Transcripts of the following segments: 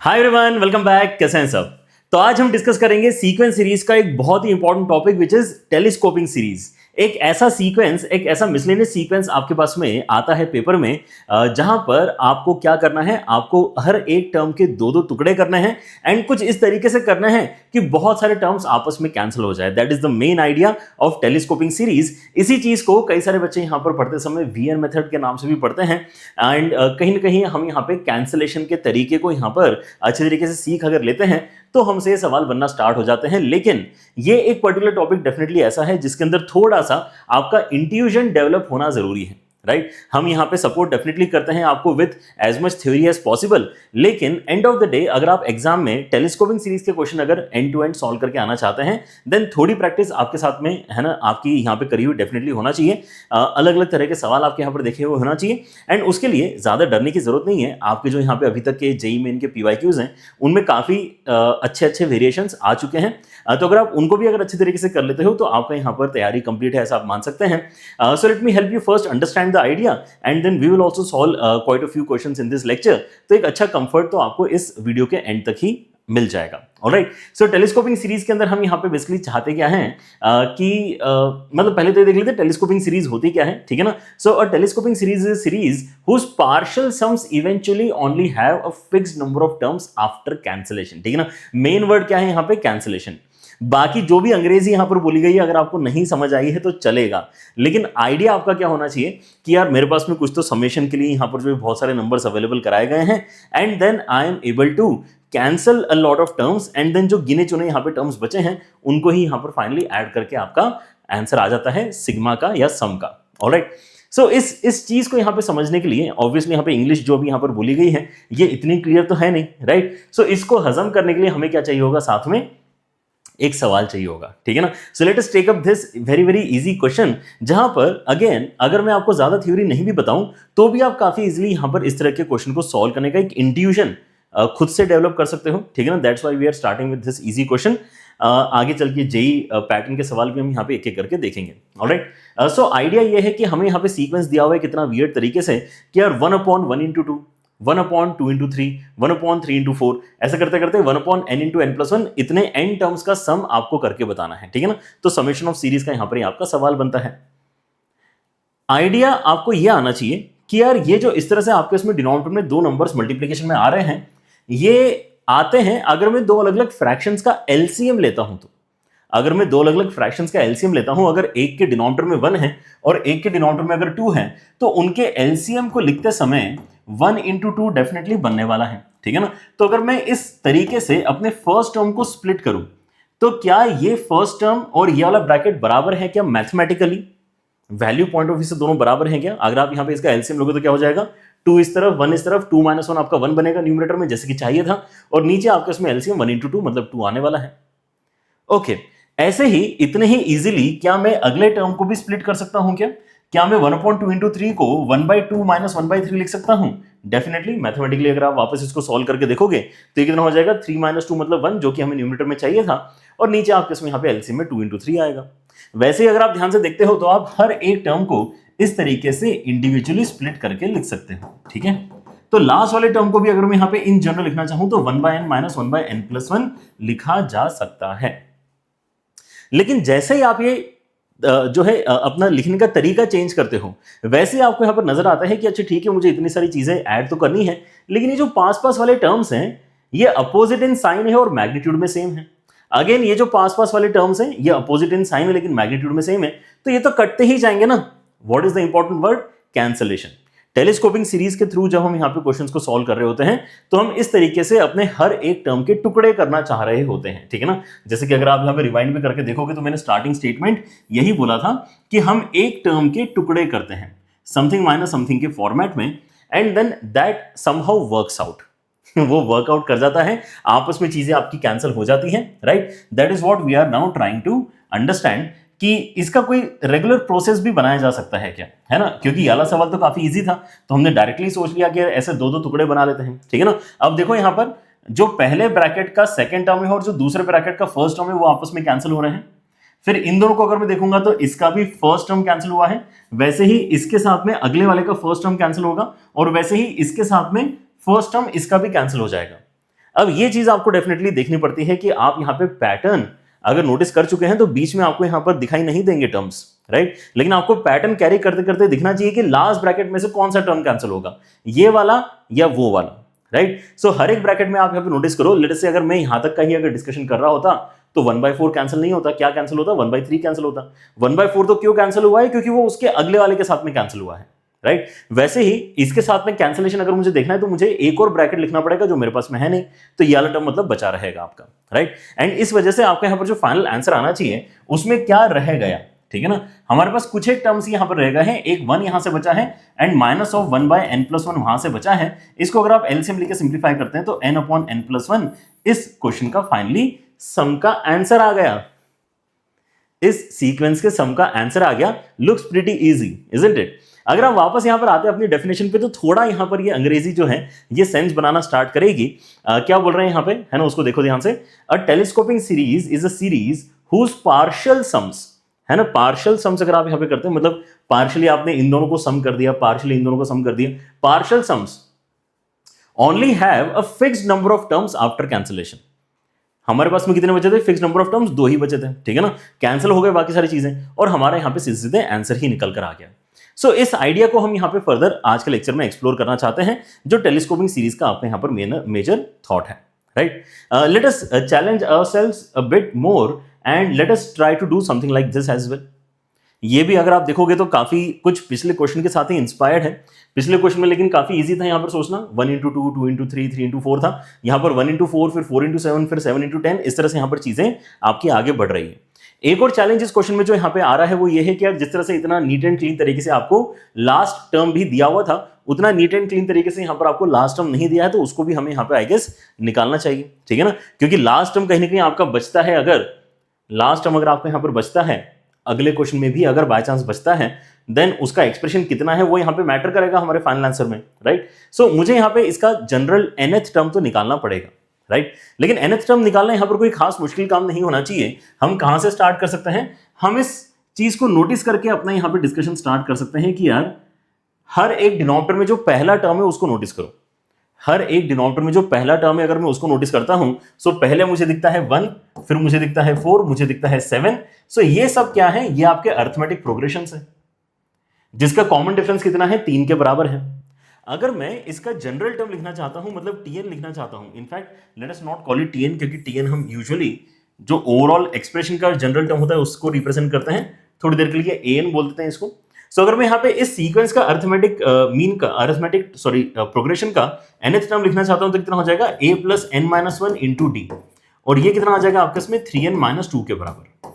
Hi everyone, welcome back. कैसे हैं सब? तो आज हम डिस्कस करेंगे सीक्वेंस सीरीज का एक बहुत ही important topic which is telescoping series. एक ऐसा सीक्वेंस, एक ऐसा मिसलेनियस सीक्वेंस आपके पास में आता है पेपर में, जहां पर आपको क्या करना है, आपको हर एक टर्म के दो दो टुकड़े करने हैं एंड कुछ इस तरीके से करना है कि बहुत सारे टर्म्स आपस में कैंसिल हो जाए। That is the main idea of telescoping series. इसी चीज को कई सारे बच्चे यहां पर पढ़ते समय वीएन मेथड के नाम से भी पढ़ते हैं एंड कहीं ना कहीं हम यहाँ पे कैंसिलेशन के तरीके को यहाँ पर अच्छे तरीके से सीख अगर लेते हैं तो हमसे ये सवाल बनना स्टार्ट हो जाते हैं। लेकिन ये एक पर्टिकुलर टॉपिक डेफिनेटली ऐसा है जिसके अंदर थोड़ा सा आपका इंट्यूजन डेवलप होना जरूरी है, राइट? हम यहाँ पे सपोर्ट डेफिनेटली करते हैं आपको with as much theory as possible, लेकिन एंड ऑफ द डे अगर आप एग्जाम में टेलीस्कोपिंग सीरीज के क्वेश्चन अगर एंड टू एंड सॉल्व करके आना चाहते हैं देन थोड़ी प्रैक्टिस आपके साथ में है ना, आपकी यहाँ पे करी हुई डेफिनेटली होना चाहिए। अलग अलग तरह के सवाल आपके यहाँ पर देखे हुए होना चाहिए एंड उसके लिए ज्यादा डरने की जरूरत नहीं है। आपके जो यहाँ पे अभी तक के जेईई मेन के पीवाईक्यूज हैं उनमें काफी अच्छे अच्छे वेरिएशंस आ चुके हैं, तो अगर आप उनको भी अगर अच्छे तरीके से कर लेते हो तो आपका यहाँ पर तैयारी कंप्लीट है ऐसा आप मान सकते हैं। So let me help you first understand the idea and then we will also solve quite a few questions in this lecture. तो एक अच्छा कंफर्ट तो आपको इस वीडियो के एंड तक ही मिल जाएगा। ऑलराइट, सो टेलीस्कोपिंग सीरीज के अंदर हम यहाँ पे बेसिकली चाहते क्या हैं कि मतलब पहले तो ये देख लेते हैं टेलीस्कोपिंग सीरीज होती क्या है, ठीक है ना। So a telescoping series is a series whose partial sums eventually only have a fixed number of terms after cancellation, ठीक है ना। मेन वर्ड क्या है यहाँ पे? कैंसिलेशन। बाकी जो भी अंग्रेजी यहां पर बोली गई है अगर आपको नहीं समझ आई है तो चलेगा, लेकिन आइडिया आपका क्या होना चाहिए कि यार मेरे पास में कुछ तो समेशन के लिए यहां पर जो बहुत सारे नंबर्स अवेलेबल कराए गए हैं and then I am able to cancel a lot of terms and then जो गिने चुने यहां पे टर्म्स बचे हैं उनको ही यहां पर फाइनली ऐड करके आपका आंसर आ जाता है सिग्मा का या सम का। ऑलराइट, सो इस चीज को यहां पे समझने के लिए ऑब्वियसली यहां पे इंग्लिश जो भी यहां पर बोली गई है ये इतनी क्लियर तो है नहीं, राइट? सो इसको हजम करने के लिए हमें क्या चाहिए होगा? साथ में एक सवाल चाहिए होगा, ठीक है ना। So let us take up this very very easy question, जहां पर अगेन अगर मैं आपको ज्यादा थ्योरी नहीं भी बताऊं तो भी आप काफी इजीली यहां पर इस तरह के क्वेश्चन को सॉल्व करने का एक इंट्यूशन खुद से डेवलप कर सकते हो, ठीक है ना। That's why we are starting with this easy question. आगे चल के जेईई पैटर्न के सवाल भी हम यहाँ पे एक एक करके देखेंगे। ऑलराइट, सो आइडिया ये है कि हमें यहाँ पे सीक्वेंस दिया हुआ है कितना वियर्ड तरीके से कि यार 1/1 into 2, 1/2 into 3, 1/3 into 4, ऐसा करते करते 1/n into n+1 इतने n टर्म्स का सम आपको करके बताना है, ठीक है ना। तो समेशन ऑफ सीरीज का यहां पर आपका सवाल बनता है। आइडिया आपको यह आना चाहिए कि यार ये जो इस तरह से आपके इसमें डिनोमिनेटर में दो नंबर्स मल्टीप्लिकेशन में आ रहे हैं, ये आते हैं अगर मैं दो अलग अलग फ्रैक्शंस का एलसीएम लेता हूं तो। अगर मैं दो अलग अलग फ्रैक्शंस का एलसीएम लेता हूं, अगर एक के डिनोमिनेटर में 1 है और एक के डिनोमिनेटर में अगर 2 है तो उनके एलसीएम को लिखते समय 1 into 2 डेफिनेटली बनने वाला है, ठीक है ना। तो अगर मैं इस तरीके से अपने फर्स्ट टर्म को स्प्लिट करूं तो क्या ये फर्स्ट टर्म और ये वाला ब्रैकेट बराबर है क्या? Mathematically value point of view से दोनों बराबर हैं क्या? अगर आप यहां पे इसका एलसीएम लोगे तो क्या हो जाएगा? 2 इस तरफ 1 इस तरफ, 2 - 1 आपका 1 बनेगा न्यूमरेटर में जैसे कि चाहिए था, और नीचे आपका इसमें एलसीएम 1 into 2 मतलब 2 आने वाला है। ओके, ऐसे ही इतने ही इजीली क्या मैं अगले टर्म को भी स्प्लिट कर सकता हूं क्या? क्या मैं 1/2 into 3 को 1/2 - 1/3 लिख सकता हूं? डेफिनेटली मैथमेटिकली अगर आप वापस इसको सॉल्व करके देखोगे तो ये कितना हो जाएगा? 3 - 2 मतलब 1, जो कि हमें न्यूमरेटर में चाहिए था, और नीचे आपके इसमें यहाँ पे एलसीएम में 2 into 3 आएगा। वैसे ही अगर आप ध्यान से देखते हो तो आप हर एक टर्म को इस तरीके से इंडिविजुअली स्प्लिट करके लिख सकते हो, ठीक है। तो लास्ट वाले टर्म को भी अगर मैं यहाँ पे इन जनरल लिखना चाहूं तो 1/n - 1/n+1 लिखा जा सकता है। लेकिन जैसे ही आप ये जो है अपना लिखने का तरीका चेंज करते हो, वैसे आपको यहां पर नजर आता है कि अच्छा ठीक है, मुझे इतनी सारी चीजें ऐड तो करनी है, लेकिन ये जो पास पास वाले टर्म्स हैं ये अपोजिट इन साइन है और मैग्नीट्यूड में सेम है। अगेन ये जो पास पास वाले टर्म्स हैं ये अपोजिट इन साइन है लेकिन मैग्नीट्यूड में सेम है, तो ये तो कटते ही जाएंगे ना। What is the important word? Cancellation. Telescoping series के थ्रू जब हम यहाँ पे क्वेश्चंस को सॉल्व कर रहे होते हैं तो हम इस तरीके से अपने हर एक टर्म के टुकड़े करना चाह रहे होते हैं, ठीक है ना। जैसे कि अगर आप यहाँ पे रिवाइंड भी करके देखोगे तो मैंने स्टार्टिंग स्टेटमेंट यही बोला था कि हम एक टर्म के टुकड़े करते हैं समथिंग माइनस समथिंग के फॉर्मेट में, and then that somehow works out वो वर्कआउट कर जाता है, आपस में चीजें आपकी कैंसिल हो जाती हैं, right. That is what we are now trying to understand कि इसका कोई रेगुलर प्रोसेस भी बनाया जा सकता है क्या, है ना। क्योंकि ये वाला सवाल तो काफी इजी था तो हमने डायरेक्टली सोच लिया कि ऐसे दो दो टुकड़े बना लेते हैं, ठीक है ना। अब देखो यहाँ पर जो पहले ब्रैकेट का सेकंड टर्म है और जो दूसरे ब्रैकेट का फर्स्ट टर्म है वो आपस में कैंसिल हो रहे हैं। फिर इन दोनों को अगर मैं देखूंगा तो इसका भी फर्स्ट टर्म कैंसिल हुआ है, वैसे ही इसके साथ में अगले वाले का फर्स्ट टर्म कैंसिल होगा, और वैसे ही इसके साथ में फर्स्ट टर्म इसका भी कैंसिल हो जाएगा। अब ये चीज आपको डेफिनेटली देखनी पड़ती है कि आप यहाँ पे पैटर्न अगर नोटिस कर चुके हैं तो बीच में आपको यहाँ पर दिखाई नहीं देंगे टर्म्स, राइट। लेकिन आपको पैटर्न कैरी करते करते दिखना चाहिए कि लास्ट ब्रैकेट में से कौन सा टर्म कैंसिल होगा, ये वाला या वो वाला, राइट। सो हर एक ब्रैकेट में आप यहाँ पे नोटिस करो, लेट से अगर मैं यहां तक का ही अगर डिस्कशन कर रहा होता तो 1/4 कैंसिल नहीं होता, क्या कैंसिल होता, 1/3 कैंसिल होता। 1/4 तो क्यों कैंसिल हुआ है, क्योंकि वो उसके अगले वाले के साथ में कैंसिल हुआ है, राइट। वैसे ही इसके साथ में कैंसिलेशन अगर मुझे देखना है तो मुझे एक और ब्रैकेट लिखना पड़ेगा जो मेरे पास में है नहीं, तो ये वाला टर्म मतलब बचा रहेगा आपका, राइट। एंड इस वजह से आपका यहाँ पर जो फाइनल आंसर आना चाहिए उसमें क्या रह गया, ठीक है ना। हमारे पास कुछ एक टर्म्स यहां पर रह गए हैं, एक 1 यहां से बचा है एंड -1/n+1 वहां से बचा है। इसको अगर आप एलसीएम लेके सिंप्लीफाई करते हैं तो n/n+1 इस क्वेश्चन का फाइनली सम का आंसर आ गया, इस सीक्वेंस के सम का आंसर आ गया। Looks pretty easy, isn't it. अगर हम वापस यहां पर आते हैं अपनी डेफिनेशन पे तो थोड़ा यहां पर ये अंग्रेजी जो है ये सेंस बनाना स्टार्ट करेगी। क्या बोल रहे हैं यहां पे, है ना, उसको देखो ध्यान से। A telescoping series is a series whose partial sums, है ना, पार्शियल सम्स अगर आप यहां पे करते हैं मतलब पार्शियली आपने इन दोनों को सम कर दिया, पार्शियली इन दोनों को सम कर दिया, partial sums only have a fixed number of terms after cancellation. हमारे पास में कितने बचे थे, फिक्स्ड नंबर ऑफ टर्म्स 2 ही बचे थे, ठीक है ना। कैंसिल हो गए बाकी सारी चीजें और हमारे यहां पे सीधे आंसर ही निकल कर आ गया। सो इस आइडिया को हम यहां पे फर्दर आज के लेक्चर में एक्सप्लोर करना चाहते हैं, जो टेलीस्कोपिंग सीरीज का आपके यहां पर मेजर थॉट है, right. Let us challenge ourselves a bit more and let us try to do something like this as well. ये भी अगर आप देखोगे तो काफी कुछ पिछले क्वेश्चन के साथ ही इंस्पायर्ड है। पिछले क्वेश्चन में लेकिन काफी इजी था यहाँ पर सोचना, 1x2, 2x3, 3x4 था, यहाँ पर 1x4, फिर 4x7, फिर 7x10, इस तरह से यहाँ पर चीजें आपकी आगे बढ़ रही है। एक और चैलेंज इस क्वेश्चन में जो यहाँ पे आ रहा है वो ये है कि यार जिस तरह से इतना नीट एंड क्लीन तरीके से आपको लास्ट टर्म भी दिया हुआ था, उतना नीट एंड क्लीन तरीके से यहाँ पर आपको लास्ट टर्म नहीं दिया है, तो उसको भी हमें यहाँ पे आई गेस निकालना चाहिए, ठीक है ना। क्योंकि लास्ट टर्म कहीं ना कहीं आपका बचता है, अगर लास्ट टर्म अगर आपको यहाँ पर बचता है, अगले क्वेश्चन में भी अगर बाय चांस बचता है, देन उसका एक्सप्रेशन कितना है वो यहाँ पे मैटर करेगा हमारे फाइनल आंसर में, राइट। सो मुझे यहाँ पे इसका जनरल nth टर्म तो निकालना पड़ेगा, राइट। लेकिन nth टर्म निकालना यहाँ पर कोई खास मुश्किल काम नहीं होना चाहिए। हम कहां से स्टार्ट कर सकते हैं, हम इस चीज को नोटिस करके अपना यहाँ पे डिस्कशन स्टार्ट कर सकते हैं कि यार हर एक डिनोमिनेटर में जो पहला टर्म है उसको नोटिस करो। हर एक डिनोमिनेटर में जो पहला टर्म है अगर मैं उसको नोटिस करता हूं, सो पहले मुझे दिखता है 1, फिर मुझे दिखता है 4, मुझे दिखता है 7। सो ये सब क्या है, ये आपके अरिथमेटिक प्रोग्रेशंस है, जिसका कॉमन डिफरेंस कितना है, 3 के बराबर है। अगर मैं इसका जनरल टर्म लिखना चाहता हूं, मतलब टीएन लिखना चाहता हूं, in fact let us not call it TN, क्योंकि टीएन हम यूजुअली जो ओवरऑल एक्सप्रेशन का जनरल टर्म होता है उसको रिप्रेजेंट करते हैं, थोड़ी देर के लिए एन बोल देते हैं इसको। सो अगर मैं यहाँ पे इस सीक्वेंस का अरिथमेटिक मीन का प्रोग्रेशन का nth टर्म लिखना चाहता हूं तो कितना हो जाएगा, a + n-1 इंटू डी, और ये कितना आ जाएगा आपके इसमें 3n-2 के बराबर।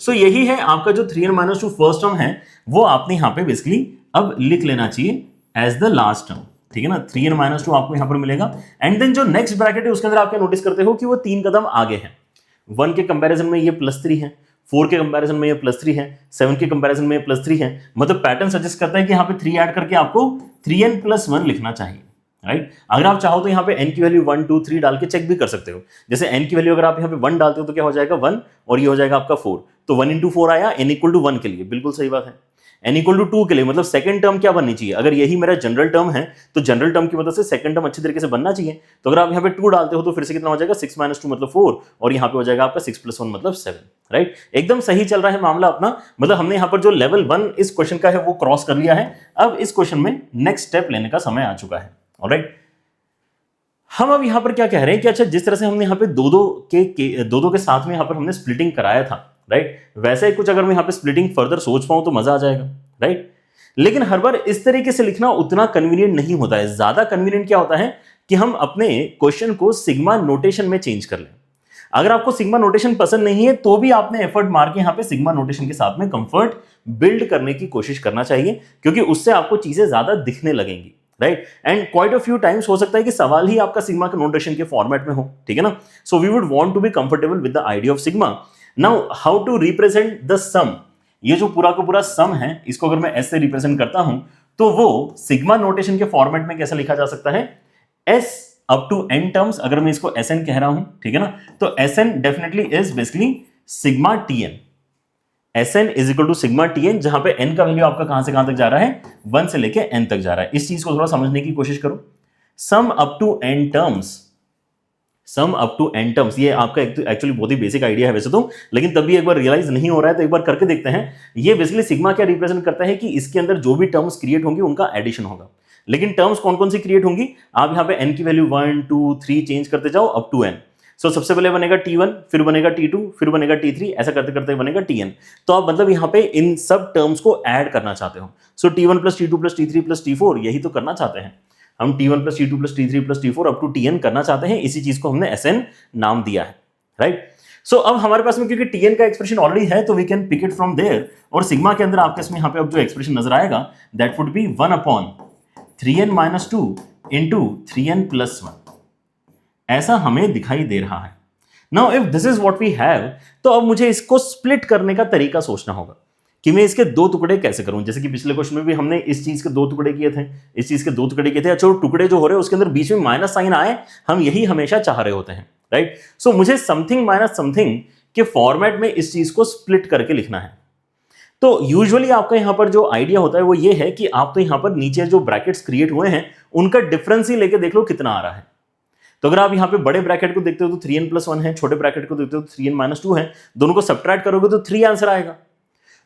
सो यही है आपका जो 3n-2 फर्स्ट टर्म है, वो आपने यहाँ पे बेसिकली अब लिख लेना चाहिए एज द लास्ट टर्म, ठीक है ना। 3n-2 आपको यहाँ पर मिलेगा एंड देन जो नेक्स्ट ब्रैकेट है उसके अंदर आप नोटिस करते हो कि वो 3 कदम आगे है। 1 के कंपैरिजन में ये +3 है, 4 के कंपैरिजन में ये +3 है, 7 के कंपैरिजन में ये +3 है। मतलब पैटर्न सजेस्ट करता है कि यहाँ पे 3 ऐड करके आपको 3n+1 लिखना चाहिए, राइट। अगर आप चाहो तो यहाँ पे n की वैल्यू 1, 2, 3 डाल के चेक भी कर सकते हो। जैसे n की वैल्यू अगर आप यहाँ पे 1 डालते हो तो क्या हो जाएगा 1, और ये हो जाएगा आपका 4, तो 1 × 4 आया, n = 1 के लिए, बिल्कुल सही बात है। n = 2 के लिए मतलब सेकंड टर्म क्या बननी चाहिए, अगर यही मेरा जनरल टर्म है तो जनरल टर्म की मदद से सेकंड टर्म अच्छी तरीके से बनना चाहिए। तो अगर आप यहाँ पे 2 डालते हो तो फिर से कितना हो जाएगा, 6 - 2 मतलब 4, और यहाँ पे हो जाएगा आपका 6 + 1 मतलब 7, राइट। एकदम सही चल रहा है मामला अपना, मतलब हमने यहाँ पर जो लेवल 1 इस क्वेश्चन का है वो क्रॉस कर लिया है। अब इस क्वेश्चन में नेक्स्ट स्टेप लेने का समय आ चुका है, ऑलराइट। हम अब यहाँ पर क्या कह रहे हैं कि अच्छा जिस तरह से हमने यहाँ पे दो के साथ में यहाँ पर हमने स्प्लिटिंग कराया था, राइट, वैसे ही कुछ अगर मैं यहाँ पे स्प्लिटिंग फर्दर सोच पाऊं तो मजा आ जाएगा, राइट। लेकिन हर बार इस तरीके से लिखना उतना कन्वीनियंट नहीं होता है। ज्यादा कन्वीनियंट क्या होता है कि हम अपने क्वेश्चन को सिग्मा नोटेशन में चेंज कर लें। अगर आपको सिग्मा नोटेशन पसंद नहीं है तो भी आपने एफर्ट मार के यहाँ पे सिग्मा नोटेशन के साथ में कंफर्ट बिल्ड करने की कोशिश करना चाहिए, क्योंकि उससे आपको चीजें ज्यादा दिखने लगेंगी, right. And quite a few times हो सकता है कि सवाल ही आपका सिग्मा का नोटेशन के फॉर्मेट में हो, ठीक है ना। So we would want to be comfortable with the idea of sigma. Now how to represent the sum, ये जो पूरा का पूरा सम है इसको अगर मैं एस से रिप्रेजेंट करता हूं तो वो सिग्मा नोटेशन के फॉर्मेट में कैसे लिखा जा सकता है, s up to n terms, अगर मैं इसको sn कह रहा हूं, ठीक है ना, तो sn definitely is basically sigma tn। sn is equal to sigma tn, जहां पे n का वैल्यू आपका कहां से कहां तक जा रहा है, 1 से लेके n तक जा रहा है। इस चीज को थोड़ा समझने की कोशिश करो। Sum up to n terms, sum up to n terms, ये आपका एक्चुअली बहुत ही बेसिक आइडिया है वैसे तो, लेकिन तब भी एक बार रियलाइज नहीं हो रहा है तो एक बार करके देखते हैं। ये बेसिकली सिग्मा क्या रिप्रेजेंट करता है कि इसके अंदर जो भी टर्म्स क्रिएट होंगी उनका एडिशन होगा। लेकिन टर्म्स कौन कौन सी क्रिएट होंगी, आप यहाँ पे n की वैल्यू 1 2 3 चेंज करते जाओ अप टू n। सो सबसे पहले बनेगा t1, फिर बनेगा t2, फिर बनेगा t3, ऐसा करते करते बनेगा tn। तो आप मतलब यहाँ पे इन सब टर्म्स को ऐड करना चाहते हो। सो t1 plus t2 plus t3 plus t4, यही तो करना चाहते हैं हम। t1 plus t2 plus t3 plus t4 up to tn करना चाहते हैं, इसी चीज को हमने sn नाम दिया है, राइट। सो अब हमारे पास में क्योंकि tn का एक्सप्रेशन ऑलरेडी है तो we can pick it from there, और सिग्मा के अंदर आपके इसमें यहाँ पे अब जो एक्सप्रेशन नजर आएगा that would be 1 upon 3n minus 2 into 3n plus 1, ऐसा हमें दिखाई दे रहा है। Now if this is what we have, तो अब मुझे इसको स्प्लिट करने का तरीका सोचना होगा कि मैं इसके दो टुकड़े कैसे करूं। जैसे कि पिछले क्वेश्चन में भी हमने इस चीज के दो टुकड़े किए थे, इस चीज के दो टुकड़े किए थे। अच्छा, वो टुकड़े जो हो रहे हैं उसके अंदर बीच में माइनस साइन आए, हम यही हमेशा चाह रहे होते हैं, राइट। सो मुझे समथिंग माइनस समथिंग के फॉर्मेट में इस चीज को स्प्लिट करके लिखना है। तो यूजुअली आपका यहां पर जो आइडिया होता है वो ये है कि आप तो यहां पर नीचे जो ब्रैकेट्स क्रिएट हुए हैं उनका डिफरेंस ही लेके देख लो कितना आ रहा है। तो अगर आप यहाँ पे बड़े ब्रैकेट को देखते हो तो 3n प्लस 1 है, छोटे ब्रैकेट को देखते हो तो 3n माइनस 2 है, दोनों को सब्ट्रैक्ट करोगे तो 3 आंसर आएगा।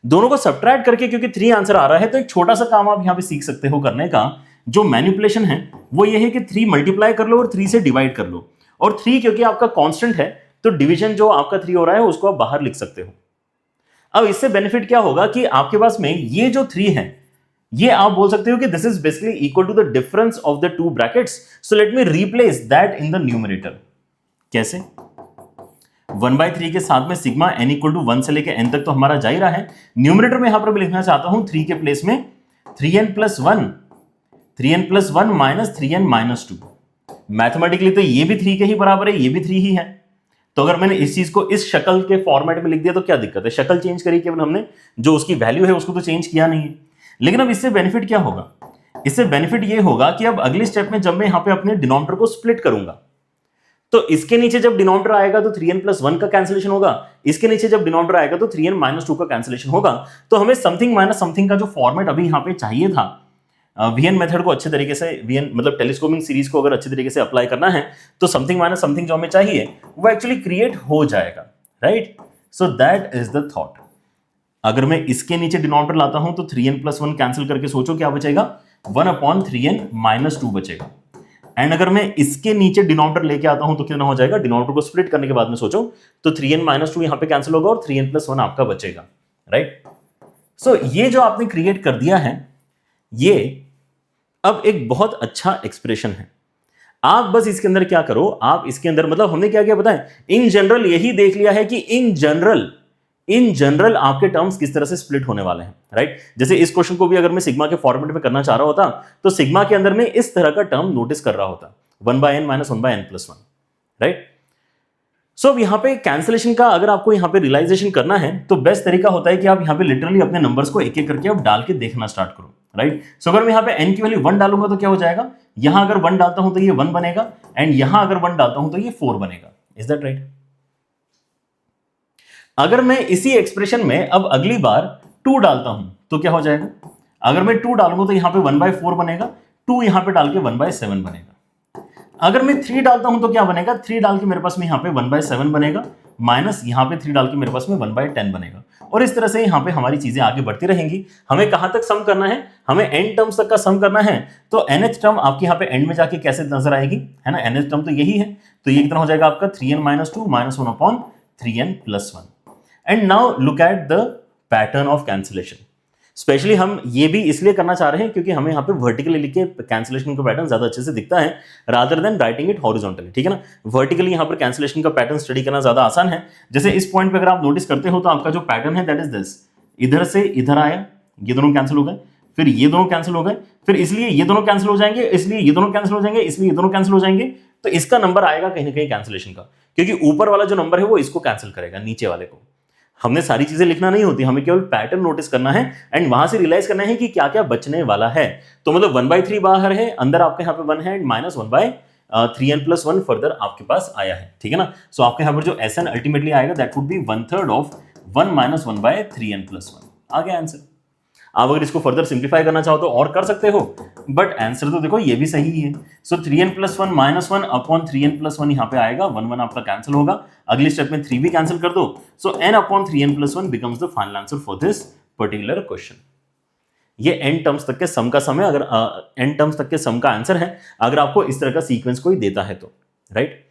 दोनों को सब्ट्रैक्ट करके क्योंकि 3 आंसर आ रहा है तो एक छोटा सा काम आप यहाँ पे सीख सकते हो करने का, जो मैनिपुलेशन है वो ये है कि 3 मल्टीप्लाई कर लो और 3 से डिवाइड कर लो, और 3 क्योंकि आपका कांस्टेंट है तो डिवीजन जो आपका 3 हो रहा है उसको आप बाहर लिख सकते हो। अब इससे बेनिफिट क्या होगा कि आपके पास में ये जो 3 है ये आप बोल सकते हो कि this is basically equal to the difference of the two brackets, so let me replace that in the numerator. कैसे? 1/3 के साथ में सिग्मा n इक्वल टू 1 से लेके n तक तो हमारा जा ही रहा है। न्यूमरेटर में यहां पर मैं लिखना चाहता हूं 3 के प्लेस में 3n plus 1 minus 3n minus 2। Mathematically तो ये भी 3 के ही बराबर है, ये भी 3 ही है। तो अगर मैंने इस चीज को इस शक्ल के फॉर्मेट में लिख दिया तो क्या दिक्कत है, शक्ल चेंज करी केवल हमने, जो उसकी वैल्यू है उसको तो चेंज किया नहीं है। लेकिन अब इससे बेनिफिट क्या होगा, इससे बेनिफिट ये होगा कि अब अगले स्टेप में जब मैं यहां पे अपने डिनोमिनेटर को स्प्लिट करूंगा तो इसके नीचे जब डिनोमिनेटर आएगा तो 3n प्लस 1 का कैंसिलेशन होगा, इसके नीचे जब डिनोमिनेटर आएगा तो 3n माइनस 2 का कैंसिलेशन होगा। तो हमें समथिंग माइनस समथिंग का जो फॉर्मेट अभी यहां पे चाहिए था, वीएन मेथड को अच्छे तरीके से, वीएन मतलब टेलीस्कोपिंग सीरीज को अगर अच्छे तरीके से अप्लाई करना है तो समथिंग माइनस समथिंग जो हमें चाहिए वो एक्चुअली क्रिएट हो जाएगा, right. So that is the thought. अगर मैं इसके नीचे डिनोमिनेटर लाता हूं तो 3n प्लस 1 कैंसिल करके सोचो क्या बचेगा, 1 अपॉन 3n माइनस 2 बचेगा। एंड अगर मैं इसके नीचे डिनोमिनेटर लेके आता हूं तो कितना हो जाएगा, डिनोमिनेटर को स्प्लिट करने के बाद में सोचो तो 3n माइनस 2 यहां पे कैंसिल होगा और 3n प्लस 1 आपका बचेगा, राइट। सो ये जो आपने क्रिएट कर दिया है ये अब एक बहुत अच्छा एक्सप्रेशन है। आप बस इसके अंदर क्या करो, आप इसके अंदर मतलब हमने क्या क्या बताया, इन जनरल यही देख लिया है कि इन जनरल आपके टर्म्स किस तरह से स्प्लिट होने वाले हैं, राइट। जैसे इस क्वेश्चन को भी अगर मैं सिग्मा के फॉर्मेट में करना चाह रहा होता तो सिग्मा के अंदर में इस तरह का टर्म नोटिस कर रहा होता, 1/n minus 1/n plus 1, right. सो अब यहां पे कैंसिलेशन का अगर आपको यहां पे रियलाइजेशन करना है तो बेस्ट तरीका होता है कि आप यहां पे लिटरली अपने नंबर्स को एक एक करके आप डाल के देखना स्टार्ट करो, राइट। सो अगर मैं यहां पे n की वैल्यू 1 डालूंगा तो क्या हो जाएगा, यहां अगर 1 डालता हूं तो ये 1 बनेगा, एंड यहां अगर 1 डालता हूं तो ये 4 बनेगा। Is that right? अगर मैं इसी एक्सप्रेशन में अब अगली बार 2 डालता हूं तो क्या हो जाएगा, अगर मैं 2 डालूंगा तो यहां पे 1/4 बनेगा, 2 यहां पे डाल के 1/7 बनेगा। अगर मैं 3 डालता हूं तो क्या बनेगा, 3 डाल के मेरे पास में यहां पे 1/7 बनेगा, माइनस यहां पे 3 डाल के मेरे पास में 1/10 बनेगा। और इस तरह से यहां पे हमारी चीजें आगे बढ़ती रहेंगी। हमें कहां तक सम करना है, हमें n टर्म्स तक का सम करना है। तो nth टर्म आपकी यहां पे एंड में जाके कैसे नजर आएगी, है ना, nth टर्म तो यही है, तो ये कितना हो जाएगा आपका 3n minus 2 minus 1 upon 3n plus 1। And now look at the pattern of cancellation. Specially हम ये भी इसलिए करना चाह रहे हैं क्योंकि हमें यहाँ पे वर्टिकली लिख के कैंसिलेशन का पैटर्न ज्यादा अच्छे से दिखता है rather than writing it horizontally, ठीक है ना। वर्टिकली यहाँ पर कैंसिलेशन का पैटर्न स्टडी करना ज्यादा आसान है। जैसे इस पॉइंट पे अगर आप नोटिस करते हो तो आपका जो पैटर्न है दैट इज दिस, इधर से इधर आया, ये दोनों कैंसिल हो गए, फिर ये दोनों कैंसिल हो गए, फिर इसलिए ये दोनों कैंसिल हो जाएंगे, इसलिए ये दोनों कैंसिल हो जाएंगे, इसलिए ये दोनों कैंसिल हो जाएंगे। तो इसका नंबर आएगा कहीं ना कहीं कैंसिलेशन का, क्योंकि ऊपर वाला जो नंबर है वो इसको कैंसिल करेगा, नीचे वाले को। हमने सारी चीजें लिखना नहीं होती, हमें केवल पैटर्न नोटिस करना है एंड वहां से रियलाइज करना है कि क्या क्या बचने वाला है। तो मतलब 1/3 बाहर है, अंदर आपके यहाँ पे 1 है, माइनस 1/3n प्लस 1 फर्दर आपके पास आया है, ठीक है ना। सो आपके यहाँ पर जो SN अल्टीमेटली आएगा that would B 1/3 of 1 minus 1/3n plus 1। आ गया आंसर। आप अगर इसको फर्दर सिंप्लीफाई करना चाहो तो और कर सकते हो, बट आंसर तो देखो ये भी सही है। सो 3n+1 -1 अपॉन 3n+1 यहाँ पे आएगा, 1 आपका कैंसिल होगा। अगले स्टेप में 3 भी कैंसिल कर दो। सो n upon 3n+1 becomes the final answer for this particular question. ये n टर्म्स तक के सम का सम है, अगर n टर्म्स तक के सम का आंसर है, अगर आपको इस तरह का सीक्वेंस कोई देता है तो, राइट।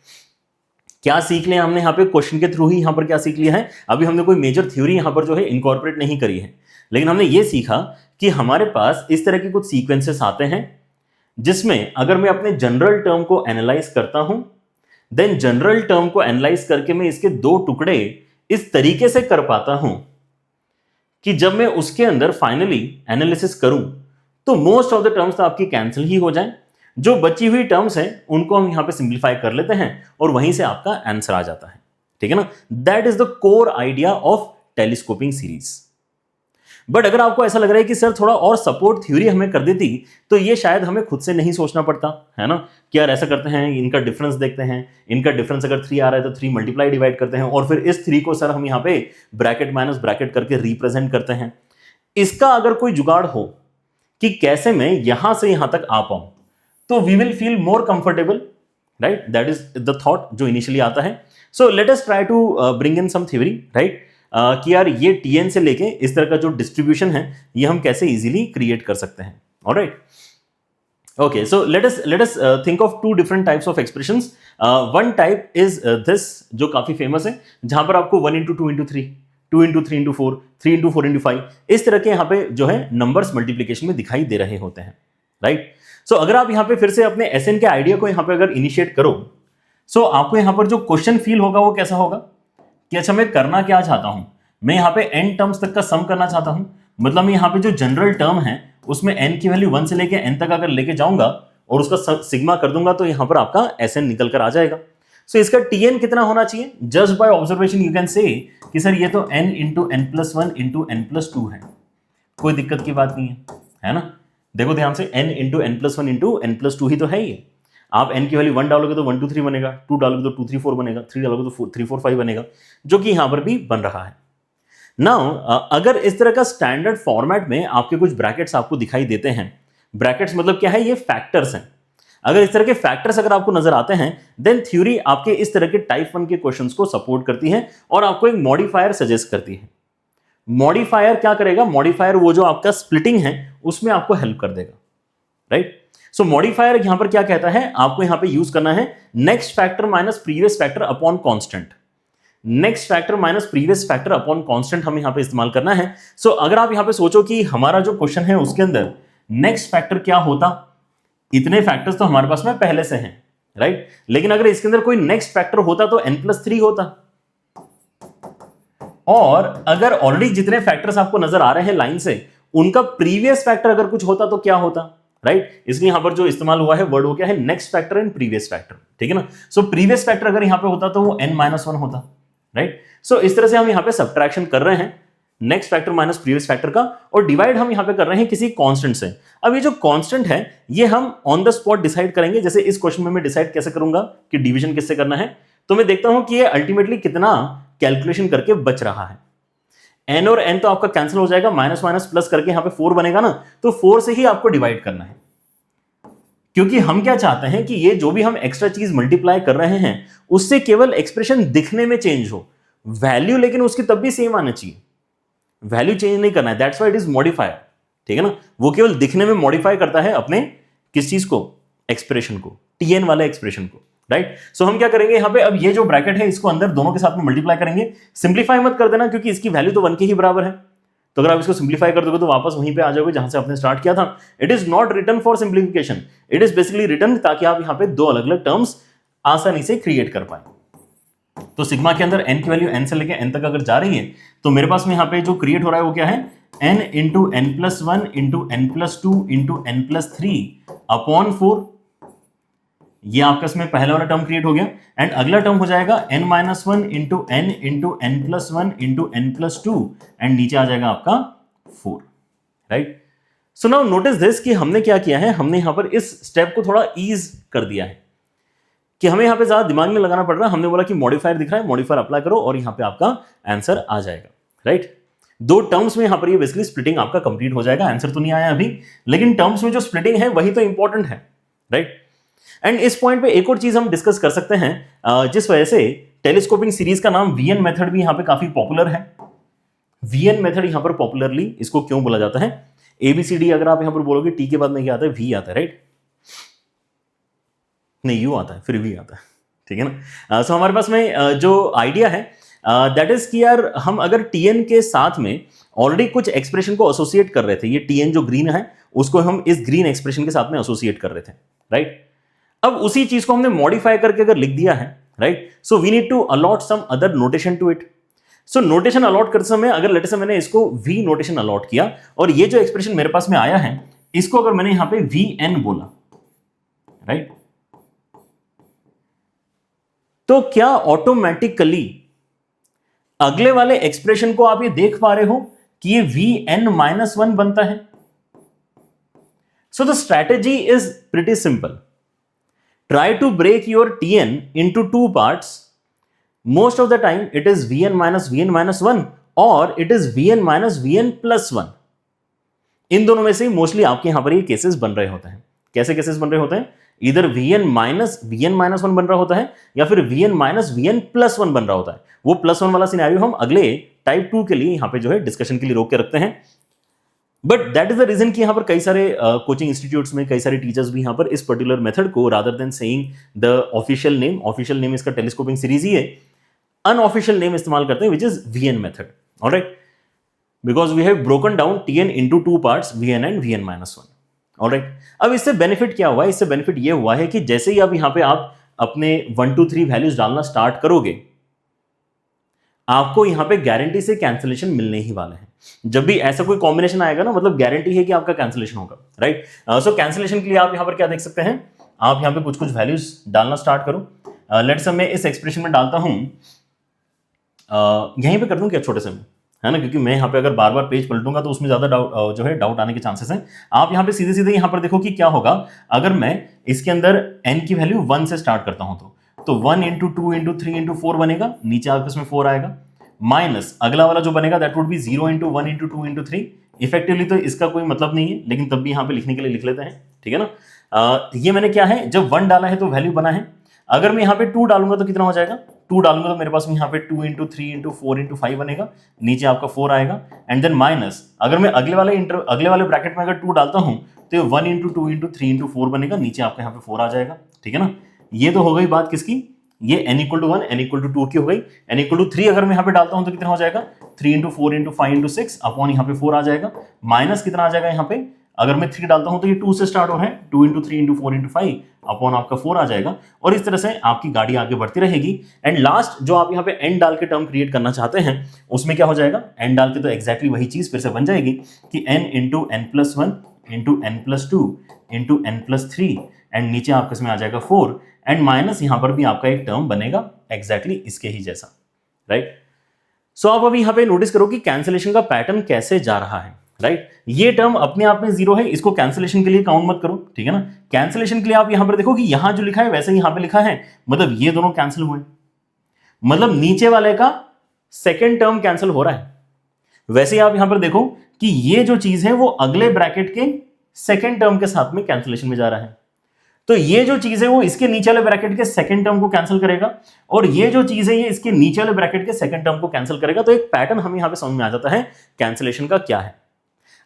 क्या सीख लिया हमने यहाँ पे क्वेश्चन के थ्रू ही, यहाँ पर क्या सीख लिया है, अभी हमने कोई मेजर थ्योरी यहाँ पर जो है इनकॉर्पोरेट नहीं करी है, लेकिन हमने ये सीखा कि हमारे पास इस तरह के कुछ सीक्वेंसेस आते हैं जिसमें अगर मैं अपने जनरल टर्म को एनालाइज करता हूं, देन जनरल टर्म को एनालाइज करके मैं इसके दो टुकड़े इस तरीके से कर पाता हूं कि जब मैं उसके अंदर फाइनली एनालिसिस करूं तो मोस्ट ऑफ द टर्म्स तो आपकी कैंसिल ही हो जाए, जो बची हुई टर्म्स हैं उनको हम यहां पे सिंप्लीफाई कर लेते हैं और वहीं से आपका आंसर आ जाता है, ठीक है ना। That is the core idea of telescoping series. But अगर आपको ऐसा लग रहा है कि सर थोड़ा और सपोर्ट थ्योरी हमें कर देती तो ये शायद हमें खुद से नहीं सोचना पड़ता, है ना, कि यार ऐसा करते हैं, इनका डिफरेंस देखते हैं, इनका डिफरेंस अगर 3 आ रहा है तो 3 मल्टीप्लाई डिवाइड करते हैं और फिर इस 3 को सर हम यहाँ पे ब्रैकेट माइनस ब्रैकेट करके रिप्रेजेंट करते हैं। इसका अगर कोई जुगाड़ हो कि कैसे मैं यहां से यहां तक आ पाऊं तो we will feel more comfortable, right. That is the thought जो इनिशियली आता है। So let us try to bring in some theory, right, कि यार ये टीएन से लेके इस तरह का जो डिस्ट्रीब्यूशन है ये हम कैसे इजीली क्रिएट कर सकते हैं। Alright, okay, so let us think of 2 different types of expressions. One type is this जो काफी फेमस है, जहां पर आपको 1 × 2 × 3, 2 × 3 × 4, 3 × 4 × 5 इस तरह के यहाँ पे जो है नंबर्स मल्टीप्लीकेशन में दिखाई दे रहे होते हैं, राइट। सो अगर आप यहाँ पे फिर से अपने एसएन के आइडिया को यहाँ पे अगर इनिशिएट करो, सो आपको यहाँ पर जो क्वेश्चन फील होगा वो कैसा होगा कि अच्छा मैं करना क्या चाहता हूं, मैं यहाँ पे n टर्म्स तक का सम करना चाहता हूं, मतलब मैं यहाँ पे जो जनरल टर्म है उसमें n की वैल्यू 1 से लेके n तक अगर लेके जाऊंगा और उसका सिग्मा कर दूंगा तो यहाँ पर आपका Sn निकल कर आ जाएगा। सो इसका Tn कितना होना चाहिए, just by observation you can say कि सर ये तो n × n+1 × n+2 है, कोई दिक्कत की बात नहीं है ना। देखो ध्यान से, n × n+1 × n+2 ही तो है ये। आप n की वैल्यू 1 डालोगे तो 1 2 3 बनेगा, 2 डालोगे तो 2 3 4 बनेगा, 3 डालोगे तो 3 4 5 बनेगा, जो कि यहां पर भी बन रहा है। नाउ अगर इस तरह का स्टैंडर्ड फॉर्मेट में आपके कुछ ब्रैकेट्स आपको दिखाई देते हैं, ब्रैकेट्स मतलब क्या है, ये फैक्टर्स हैं, अगर इस तरह के फैक्टर्स अगर आपको नजर आते हैं देन थ्योरी आपके इस तरह के टाइप 1 के क्वेश्चंस को सपोर्ट करती है और आपको एक मॉडिफायर सजेस्ट करती है। मॉडिफायर क्या करेगा, मॉडिफायर वो जो आपका स्प्लिटिंग है उसमें आपको हेल्प कर देगा, राइट। सो मॉडिफायर यहां पर क्या कहता है, आपको यहां पे यूज करना है next factor minus previous factor upon constant. Next factor minus previous factor upon constant हम यहां पे इस्तेमाल करना है। सो अगर आप यहां पे सोचो कि हमारा जो क्वेश्चन है उसके अंदर नेक्स्ट फैक्टर क्या होता, इतने फैक्टर्स तो हमारे पास में पहले से हैं, राइट, लेकिन अगर इसके अंदर कोई नेक्स्ट फैक्टर होता तो n+3 होता, और अगर ऑलरेडी जितने फैक्टर्स आपको नजर आ रहे हैं लाइन से उनका प्रीवियस फैक्टर अगर कुछ होता तो क्या होता, राइट। इसलिए यहां पर जो इस्तेमाल हुआ है वर्ड वो क्या है, next factor and previous factor, ठीक है ना। सो प्रीवियस फैक्टर अगर यहां पे होता तो वो n-1 होता, राइट। सो इस तरह से हम यहां पे सब्ट्रैक्शन कर रहे हैं next factor minus previous factor का, और डिवाइड हम यहां पे कर रहे हैं किसी कांस्टेंट से। अब ये जो कांस्टेंट है ये हम ऑन द स्पॉट डिसाइड करेंगे, जैसे इस क्वेश्चन में मैं डिसाइड कैसे करूंगा कि डिवीजन किससे करना है, तो मैं देखता हूं कि ये अल्टीमेटली कितना कैलकुलेशन करके बच रहा है। n और n तो आपका कैंसिल हो जाएगा, माइनस माइनस प्लस करके यहां पे 4 बनेगा ना, तो 4 से ही आपको डिवाइड करना है, क्योंकि हम क्या चाहते हैं कि ये जो भी हम एक्स्ट्रा चीज मल्टीप्लाई कर रहे हैं उससे केवल एक्सप्रेशन दिखने में चेंज हो, वैल्यू लेकिन उसकी तब भी सेम आना चाहिए, वैल्यू चेंज नहीं करना है, that's why it is modifier, ठीक है ना। वो केवल दिखने में मॉडिफाई करता है अपने किस चीज को, एक्सप्रेशन को, टीएन वाले एक्सप्रेशन को, राइट। सो हम क्या करेंगे यहाँ पे, अब ये जो ब्रैकेट है इसको अंदर दोनों के साथ में मल्टीप्लाई करेंगे, सिंप्लीफाई मत कर देना क्योंकि इसकी वैल्यू तो 1 के ही बराबर है, तो अगर आप इसको सिंप्लीफाई कर दोगे तो वापस वहीं पे आ जाओगे जहां से आपने स्टार्ट किया था। It is not written for simplification, it is basically written ताकि आप यहाँ पे 2 अलग अलग टर्म्स आसानी से क्रिएट कर पाए। तो सिग्मा के अंदर n की वैल्यू n से लेके n तक अगर जा रही है तो मेरे पास में यहाँ पे जो क्रिएट हो रहा है वो क्या है, n × n+1 × n+2 × n+3 upon 4, ये आपका इसमें पहला वाला टर्म क्रिएट हो गया, एंड अगला टर्म हो जाएगा n-1 × n × n+1 × n+2 and नीचे आ जाएगा आपका 4, right. So now notice this कि हमने क्या किया है, हमने यहां पर इस स्टेप को थोड़ा ईज कर दिया है कि हमें यहां पे ज्यादा दिमाग में लगाना पड़ रहा है। हमने बोला कि मॉडिफायर दिख रहा है, मॉडिफायर अप्लाई करो और यहां पे आपका आंसर आ जाएगा, राइट। दो टर्म्स में यहां पर ये बेसिकली स्प्लिटिंग आपका कंप्लीट हो जाएगा। आंसर तो नहीं आया अभी, लेकिन टर्म्स में जो स्प्लिटिंग है वही तो इंपॉर्टेंट है, राइट। एंड इस पॉइंट पे एक और चीज हम डिस्कस कर सकते हैं, जिस वजह से टेलीस्कोपिंग सीरीज का नाम वीएन मेथड भी यहां पे काफी पॉपुलर है। वीएन मेथड यहां पर पॉपुलरली इसको क्यों बोला जाता है? एबीसीडी अगर आप यहां पर बोलोगे, टी के बाद में क्या आता है? वी आता है, राइट? नहीं, यू आता है, फिर वी आता है, ठीक है ना। सो हमारे पास में जो आइडिया है दैट इज कि यार हम अगर टीएन के साथ में ऑलरेडी कुछ एक्सप्रेशन को एसोसिएट कर रहे थे, ये टीएन जो ग्रीन है उसको हम इस ग्रीन एक्सप्रेशन के साथ में एसोसिएट कर रहे थे, राइट। अब उसी चीज को हमने मॉडिफाई करके अगर लिख दिया है, right, so we need to allot some other notation to it. So notation allot करते समय अगर लेट से मैंने इसको वी नोटेशन अलॉट किया और ये जो एक्सप्रेशन मेरे पास में आया है इसको अगर मैंने यहां पे वी एन बोला, राइट, तो क्या ऑटोमेटिकली अगले वाले एक्सप्रेशन को आप ये देख पा रहे हो कि ये Vn-1 बनता है? So the strategy is pretty simple. Try to break your Tn into two parts. Most of the time it is Vn minus Vn-1 और it is Vn minus Vn+1। इन दोनों में से मोस्टली आपके यहां पर ये केसेस बन रहे होते हैं। कैसे केसेस बन रहे होते हैं? इधर Vn माइनस Vn-1 बन रहा होता है या फिर Vn माइनस Vn+1 बन रहा होता है। वो +1 वाला सिनेरियो हम अगले टाइप 2 के लिए यहां पे जो है डिस्कशन के लिए रोक के रखते हैं। But that is the reason कि यहां पर कई सारे कोचिंग इंस्टीट्यूट्स में कई सारे टीचर्स भी यहां पर इस पर्टिकुलर मेथड को rather than saying the official name इसका टेलीस्कोपिंग सीरीज ही है, अनऑफिशियल नेम इस्तेमाल करते हैं which is Vn method, alright, because we have broken down Tn into two parts, Vn and Vn-1, alright. अब इससे बेनिफिट क्या हुआ है? इससे बेनिफिट ये हुआ है कि जैसे ही अब यहां पे आप अपने 1 2 3 वैल्यूज डालना स्टार्ट करोगे, आपको यहां पे गारंटी से कैंसिलेशन मिलने ही वाले हैं। जब भी ऐसा कोई कॉम्बिनेशन आएगा ना, मतलब गारंटी है कि आपका कैंसिलेशन होगा, राइट। सो कैंसिलेशन के लिए आप यहां पर क्या देख सकते हैं? आप यहां पे कुछ कुछ वैल्यूज डालना स्टार्ट करो। लेट्स से मैं इस एक्सप्रेशन में डालता हूं, यहीं पे कर दूं क्या छोटे से में, है ना, क्योंकि मैं यहाँ पे अगर बार बार पेज पलटूंगा तो उसमें ज्यादा डाउट आने के चांसेस हैं। आप यहाँ पे सीधे सीधे यहाँ पर देखो कि क्या होगा अगर मैं इसके अंदर n की वैल्यू 1 से स्टार्ट करता हूं तो 1 into 2 into 3 into 4 बनेगा, नीचे आपके इसमें 4 आएगा, माइनस अगला वाला जो बनेगा that would B 0 into 1 into 2 into 3। Effectively तो इसका कोई मतलब नहीं है, लेकिन तब भी यहाँ पे लिखने के लिए लिख लेते हैं, ठीक है ना। ये मैंने क्या है, जब 1 डाला है तो वैल्यू बना है। अगर मैं यहाँ पे 2 डालूंगा तो कितना हो जाएगा? 2 डालूंगा तो मेरे पास में यहाँ पे 2 into 3 into 4 into 5 बनेगा, नीचे आपका 4 आएगा, एंड देन माइनस अगर मैं अगले वाले ब्रैकेट में अगर 2 डालता हूं तो ये 1 into 2 into 3 into 4 बनेगा, नीचे आपका यहाँ पे 4 आ जाएगा, ठीक है ना। ये तो हो गई बात किसकी? ये n equal to 1 n equal to 2 की हो गई। n equal to 3 अगर मैं यहाँ पे डालता हूं तो कितना हो जाएगा? 3 into 4 into 5 into 6 अपॉन यहाँ पे 4 आ जाएगा, माइनस कितना आ जाएगा यहाँ पे? अगर मैं 3 डालता हूं तो ये 2 से स्टार्ट हो रहा है, 2 into 3 into 4 into 5 अपॉन आपका 4 आ जाएगा, और इस तरह से आपकी गाड़ी आगे बढ़ती रहेगी। एंड लास्ट जो आप यहाँ पे n डाल के टर्म क्रिएट करना चाहते हैं उसमें क्या हो जाएगा? n डाल के तो एग्जैक्टली वही चीज फिर से बन जाएगी कि n into n+1 into n+2 into n+3 and नीचे आपके इसमें आ जाएगा 4 एंड माइनस यहां पर भी आपका एक टर्म बनेगा एग्जैक्टली इसके ही जैसा, राइट। सो आप अभी यहां पे नोटिस करो कि कैंसिलेशन का पैटर्न कैसे जा रहा है, राइट। ये टर्म अपने आप में 0 है, इसको कैंसिलेशन के लिए काउंट मत करो, ठीक है ना। कैंसिलेशन के लिए आप यहां पर देखो कि यहां जो लिखा है वैसे यहां पे लिखा है, मतलब ये दोनों कैंसिल हुए, मतलब नीचे वाले का सेकेंड टर्म कैंसिल हो रहा है। वैसे आप यहां पर देखो कि ये जो चीज है वो अगले ब्रैकेट के सेकेंड टर्म के साथ में कैंसिलेशन में जा रहा है, तो ये जो चीज है वो इसके नीचे वाले ब्रैकेट के सेकंड टर्म को कैंसिल करेगा, और ये जो चीज है ये इसके नीचे वाले ब्रैकेट के सेकंड टर्म को कैंसिल करेगा। तो एक पैटर्न हमें यहां पे समझ में आ जाता है कैंसिलेशन का क्या है।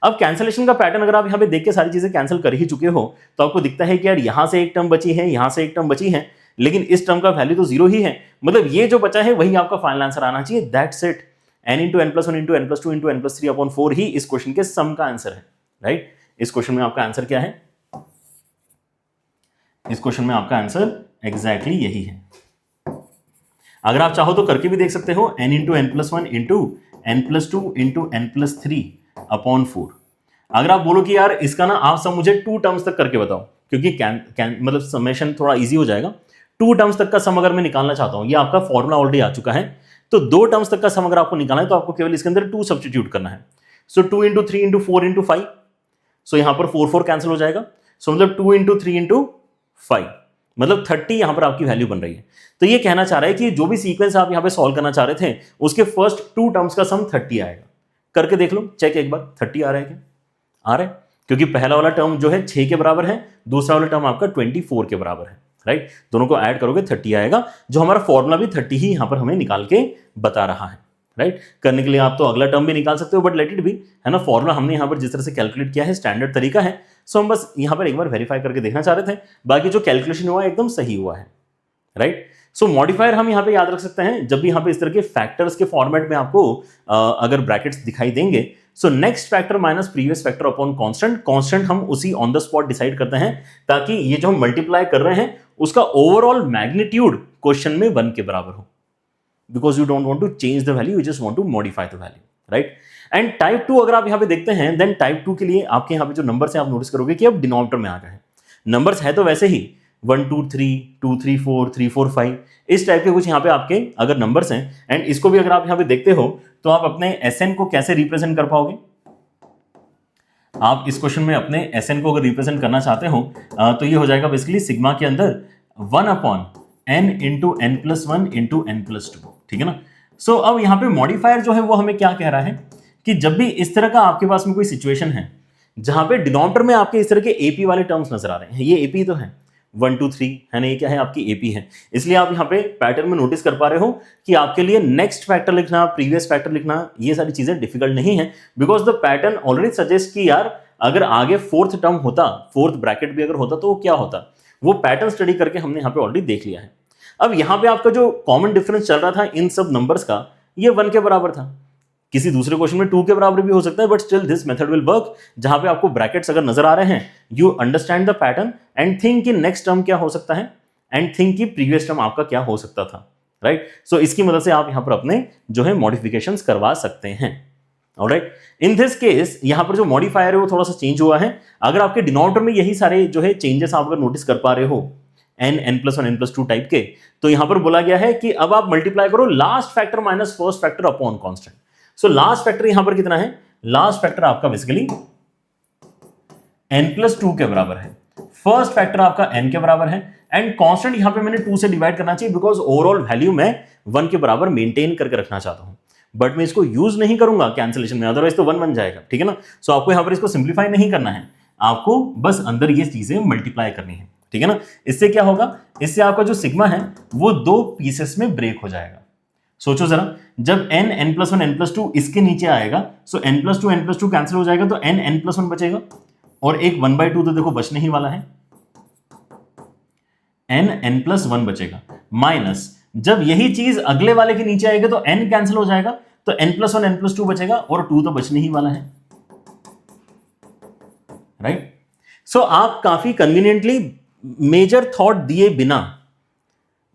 अब कैंसिलेशन का पैटर्न अगर आप यहां पे देख के सारी चीजें कैंसिल कर ही चुके हो तो आपको दिखता है कि यार यहां से एक टर्म बची है, यहां से एक टर्म बची है, लेकिन इस टर्म का वैल्यू तो 0 ही है, मतलब ये जो बचा है वही आपका फाइनल आंसर आना चाहिए। That's it. n into n+1 into n+2 into n+3 upon 4 ही इस क्वेश्चन के सम का आंसर है, राइट। इस क्वेश्चन में आपका आंसर क्या है? इस क्वेश्चन में आपका आंसर एग्जैक्टली यही है। अगर आप चाहो तो करके भी देख सकते हो, n into n+1 into n+2 into n+3 upon 4। अगर आप बोलो कि यार इसका ना आप सब मुझे 2 टर्म्स तक करके बताओ, क्योंकि मतलब समेशन थोड़ा इजी हो जाएगा। 2 टर्म्स तक का सम अगर मैं निकालना चाहता हूं, ये आपका फॉर्मूला ऑलरेडी आ चुका है, तो 2 टर्म्स तक का सम अगर आपको निकालना है तो आपको केवल इसके अंदर 2 सब्स्टिट्यूट करना है। सो 2 into 3 into 4 into 5, सो यहां पर 4 4 कैंसिल हो जाएगा, सो मतलब 2 into 3 into 5, मतलब 30 यहां पर आपकी वैल्यू बन रही है। तो ये कहना चाह रहा है कि जो भी सीक्वेंस आप यहां पे सॉल्व करना चाह रहे थे उसके फर्स्ट 2 टर्म्स का सम 30 आएगा, करके देख लो, चेक एक बार 30 आ रहा है क्या? आ रहा है, क्योंकि पहला वाला टर्म जो है 6 के बराबर है, दूसरा वाला टर्म आपका 24 के बराबर है, राइट। दोनों को ऐड करोगे 30 आएगा, जो हमारा फॉर्मूला भी 30 ही यहां पर हमें निकाल के बता रहा है, राइट। करने के लिए आप तो अगला टर्म भी निकाल सकते हो, बट लेट इट भी, है ना। फॉर्मूला हमने यहाँ पर जिस तरह से कैलकुलेट किया है स्टैंडर्ड तरीका है, सो हम बस यहाँ पर एक बार वेरीफाई करके देखना चाह रहे थे, बाकी जो कैलकुलेशन हुआ एकदम सही हुआ है, राइट। सो मॉडिफायर हम यहाँ पे याद रख सकते हैं, जब भी यहाँ पे इस तरह के फैक्टर्स के फॉर्मेट में आपको अगर ब्रैकेट्स दिखाई देंगे, so next factor minus previous factor upon constant, constant हम उसी ऑन द स्पॉट डिसाइड करते हैं, ताकि ये जो हम मल्टीप्लाई कर रहे हैं उसका ओवरऑल मैग्नीट्यूड क्वेश्चन में 1 के बराबर हो, because you don't want to change the value, you just want to modify the value, right. And type 2 अगर आप यहाँ पे देखते हैं, देन टाइप 2 के लिए आपके यहाँ पे जो नंबर्स है आप नोटिस करोगे कि अब डिनोमिनेटर में आ गए हैं। नंबर्स है तो वैसे ही 1 2 3 2 3 4 3 4 5 इस टाइप के कुछ यहाँ पे आपके अगर नंबर्स हैं, एंड इसको भी अगर आप यहाँ पे देखते हो तो आप अपने SN को कैसे रिप्रेजेंट कर पाओगे? आप इस क्वेश्चन में अपने SN को अगर रिप्रेजेंट करना चाहते हो तो ये हो जाएगा बेसिकली सिग्मा के अंदर 1 upon n into n plus 1 into n plus 2, ठीक है ना। सो अब यहाँ पे मॉडिफायर जो है वो हमें क्या कह रहा है कि जब भी इस तरह का आपके पास में कोई सिचुएशन है जहां पे डिनोमिनेटर में आपके इस तरह के एपी वाले टर्म्स नजर आ रहे हैं, ये एपी तो है 1 2 3 है ना, ये क्या है आपकी एपी है, इसलिए आप यहाँ पे पैटर्न में नोटिस कर पा रहे हो कि आपके लिए नेक्स्ट फैक्टर लिखना, प्रीवियस फैक्टर लिखना, ये सारी चीजें डिफिकल्ट नहीं है, because the pattern already suggest कि यार अगर आगे फोर्थ टर्म होता, फोर्थ ब्रैकेट भी अगर होता तो वो क्या होता, वो पैटर्न स्टडी करके हमने यहाँ पे ऑलरेडी देख लिया है। अब यहाँ पे आपका जो कॉमन डिफरेंस चल रहा था इन सब नंबर्स का, ये 1 के बराबर था, किसी दूसरे क्वेश्चन में 2 के बराबर भी हो सकता है, but still this method will work. जहां पे आपको ब्रैकेट्स अगर नजर आ रहे हैं, you understand the pattern and think कि नेक्स्ट टर्म क्या हो सकता है, एंड थिंक कि प्रीवियस टर्म आपका क्या हो सकता था, राइट। सो इसकी मदद से आप यहां पर अपने जो है मॉडिफिकेशंस करवा सकते हैं, ऑलराइट। इन दिस केस यहां पर जो मॉडिफायर है वो थोड़ा सा चेंज हुआ है। अगर आपके डिनोमिनेटर में यही सारे जो है चेंजेस आप अगर नोटिस कर पा रहे हो n n plus 1 n plus 2 type के, तो यहां पर बोला गया है कि अब आप मल्टीप्लाई करो last factor minus first factor upon constant. So last factor यहां पर कितना है, लास्ट फैक्टर आपका बेसिकली n प्लस 2 के बराबर है, फर्स्ट फैक्टर आपका n के बराबर है, एंड कांस्टेंट यहां पे मैंने 2 से डिवाइड करना चाहिए बिकॉज ओवरऑल वैल्यू मैं 1 के बराबर मेंटेन करके रखना चाहता हूं, बट मैं इसको यूज नहीं करूंगा कैंसिलेशन में, अदरवाइज तो 1 बन जाएगा, ठीक है ना। सो आपको यहां पर इसको सिंप्लीफाई नहीं करना है, आपको बस अंदर ये चीजें मल्टीप्लाई करनी है, ठीक है ना। इससे क्या होगा, इससे आपका जो सिग्मा है वो 2 पीसेस में ब्रेक हो जाएगा। सोचो जरा, जब n n plus 1 n plus 2 इसके नीचे आएगा, सो n प्लस 2 कैंसिल हो जाएगा, तो n n प्लस 1 बचेगा, और एक 1/2 तो देखो बचने ही वाला है, n n प्लस 1 बचेगा, माइनस जब यही चीज अगले वाले के नीचे आएगा तो n कैंसिल हो जाएगा, तो n प्लस 1 n प्लस 2 बचेगा, और 2 तो बचने ही वाला है, राइट। सो आप काफी कन्वीनियंटली मेजर थॉट दिए बिना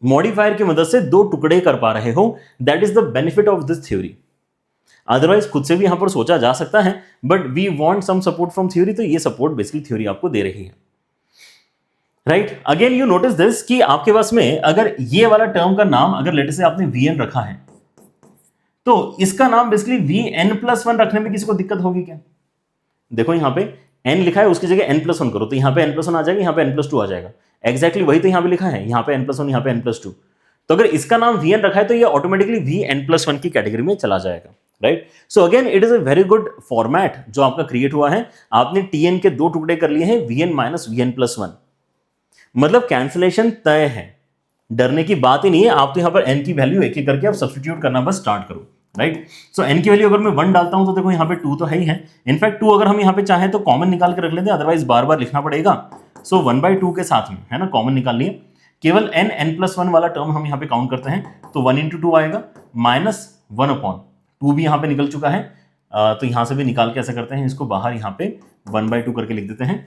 मॉडिफायर की मदद से 2 टुकड़े कर पा रहे हो, that is the benefit of this theory. Otherwise खुद से भी यहां पर सोचा जा सकता है, but we want some support from theory, तो ये सपोर्ट बेसिकली थ्योरी आपको दे रही है, right. Again you notice this कि आपके पास में अगर ये वाला टर्म का नाम अगर लेटर से आपने vn रखा है, तो इसका नाम बेसिकली vn प्लस 1 रखने में किसी को दिक्कत होगी क्या? देखो यहां पे n लिखा है, उसकी जगह n प्लस 1 करो, तो यहां पे n प्लस 1 आ जाएगा, यहां पे n प्लस 2 आ जाएगा, एग्जैक्टली वही तो यहां पे लिखा है, यहां पे n प्लस 1, यहां पे n प्लस 2, तो अगर इसका नाम vn रखा है तो ये ऑटोमेटिकली vn प्लस 1 की कैटेगरी में चला जाएगा, right. So again it is a very good format जो आपका क्रिएट हुआ है, आपने tn के 2 टुकड़े कर लिए हैं, vn माइनस vn प्लस 1, मतलब कैंसिलेशन तय है, डरने की बात ही नहीं है। आप तो यहां पर n की वैल्यू एक एक करके आप सब्स्टिट्यूट करना बस स्टार्ट करो, राइट। सो n की वैल्यू अगर मैं 1 डालता हूं तो देखो यहां पे 2 तो है ही है, इनफैक्ट 2 अगर हम यहां पे चाहें तो कॉमन निकाल के रख लेते हैं, अदरवाइज बार बार लिखना पड़ेगा। सो 1/2 के साथ में है ना कॉमन निकाल लिए, केवल n n प्लस 1 वाला टर्म हम यहां पे काउंट करते हैं, तो 1 into 2 आएगा, माइनस 1 अपॉन 2 भी यहां पे निकल चुका है, तो यहां से भी निकाल के ऐसा करते हैं, इसको बाहर यहां पे 1/2 करके लिख देते हैं।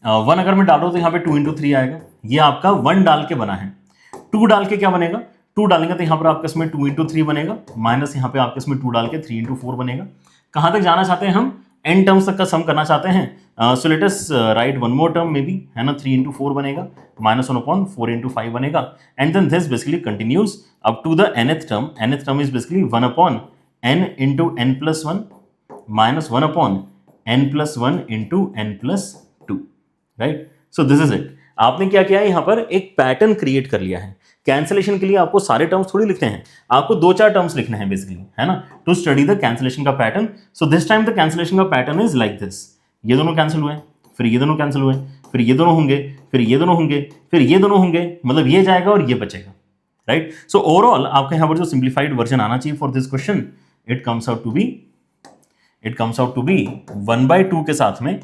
1 अगर मैं डालो तो यहाँ पे 2 into 3 आएगा, ये आपका 1 डाल के बना है, 2 डाल के क्या बनेगा, 2 डालेंगे तो यहाँ पर आपके इसमें 2 into 3 बनेगा, माइनस यहाँ पे आपके इसमें 2 डाल के 3 into 4 बनेगा। कहाँ तक जाना चाहते हैं हम, n टर्म्स तक का सम करना चाहते हैं, so let us right one more term may be, है ना, 3 into 4 बनेगा, माइनस 1 अपॉन 4 into 5 बनेगा, and then this basically continues up to the nth term. nth term is basically 1 upon n into n plus 1 minus 1 upon n plus 1 into n plus 2, right. So this is it. आपने क्या किया है, यहां पर एक pattern create कर लिया है कैंसिलेशन के लिए आपको सारे टर्म्स थोड़ी लिखने हैं, आपको 2-4 टर्म्स लिखने हैं बेसिकली, है ना, टू स्टडी द कैंसिलेशन का pattern. So this time the cancellation का पैटर्न इज लाइक दिस, ये दोनों कैंसिल हुए, फिर ये दोनों कैंसिल हुए, फिर ये दोनों होंगे, फिर ये दोनों होंगे, फिर ये दोनों होंगे, मतलब ये जाएगा और ये बचेगा, राइट। सो ओवरऑल आपका यहां पर जो सिंप्लीफाइड वर्जन आना चाहिए for this question, it comes out to be 1/2 के साथ में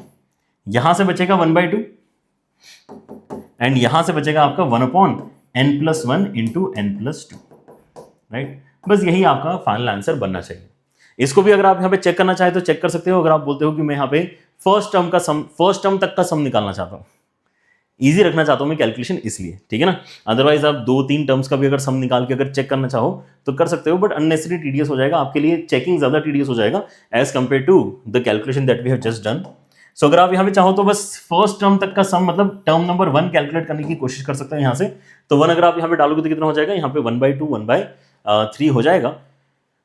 यहां से बचेगा 1/2 एंड यहां से बचेगा आपका 1/n+1 इंटू n+2, राइट। बस यही आपका फाइनल आंसर बनना चाहिए। इसको भी अगर आप यहां पे चेक करना चाहे तो चेक कर सकते हो, अगर आप बोलते हो कि मैं यहां पे फर्स्ट टर्म तक का सम निकालना चाहता हूं, इजी रखना चाहता हूं मैं कैलकुलेशन, इसलिए, ठीक है ना। अदरवाइज आप 2-3 टर्म्स का भी अगर सम निकाल के अगर चेक करना चाहो तो कर सकते हो, बट अननेसेसरी टीडियस हो जाएगा आपके लिए, चेकिंग ज्यादा टीडियस हो जाएगा as compare to the calculation that we have just done. So अगर आप यहां पे चाहो तो बस फर्स्ट टर्म तक का सम, मतलब टर्म नंबर 1 कैलकुलेट करने की कोशिश कर सकते हैं यहां से। तो 1 अगर आप यहां पे डालोगे तो कितना हो जाएगा, यहां पे 1/2 1/3 हो जाएगा,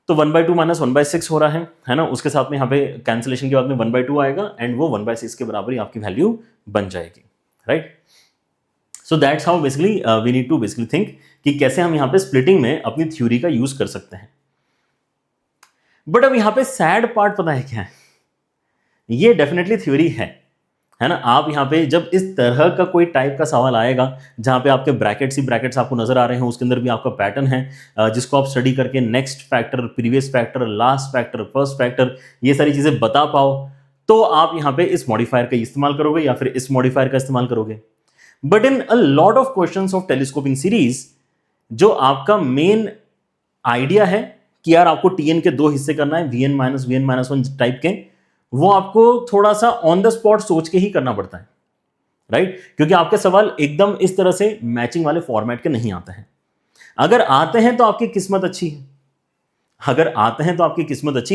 तो 1/2 माइनस 1/6 हो रहा है ना। उसके साथ में यहाँ पे कैंसिलेशन के बाद में 1/2 आएगा एंड वो 1/6 के बराबर ही आपकी वैल्यू बन जाएगी, right. So that's how basically we need to basically think कि कैसे हम यहाँ पे स्प्लिटिंग में अपनी थ्योरी का यूज कर सकते हैं। बट अब यहाँ पे सैड पार्ट पता है क्या है, ये डेफिनेटली थ्योरी है ना। आप यहाँ पे जब इस तरह का कोई टाइप का सवाल आएगा जहाँ पे आपके ब्रैकेट्स ही ब्रैकेट्स आपको नजर आ रहे हैं, उसके अंदर भी आपका पैटर्न है जिसको आप स्टडी करके next factor, previous factor, last factor, first factor, ये सारी चीजें बता पाओ, तो आप यहाँ पे इस मॉडिफायर का इस्तेमाल करोगे या फिर इस मॉडिफायर का इस्तेमाल करोगे। But in a lot of questions of telescoping series, जो आपका मेन आइडिया है कि यार आपको टीएन के 2 हिस्से करना है, Vn-1 टाइप के, वो आपको थोड़ा सा ऑन द स्पॉट सोच के ही करना पड़ता है, राइट। क्योंकि आपके सवाल एकदम इस तरह से मैचिंग वाले फॉर्मेट के नहीं आते हैं। अगर आते हैं तो आपकी किस्मत अच्छी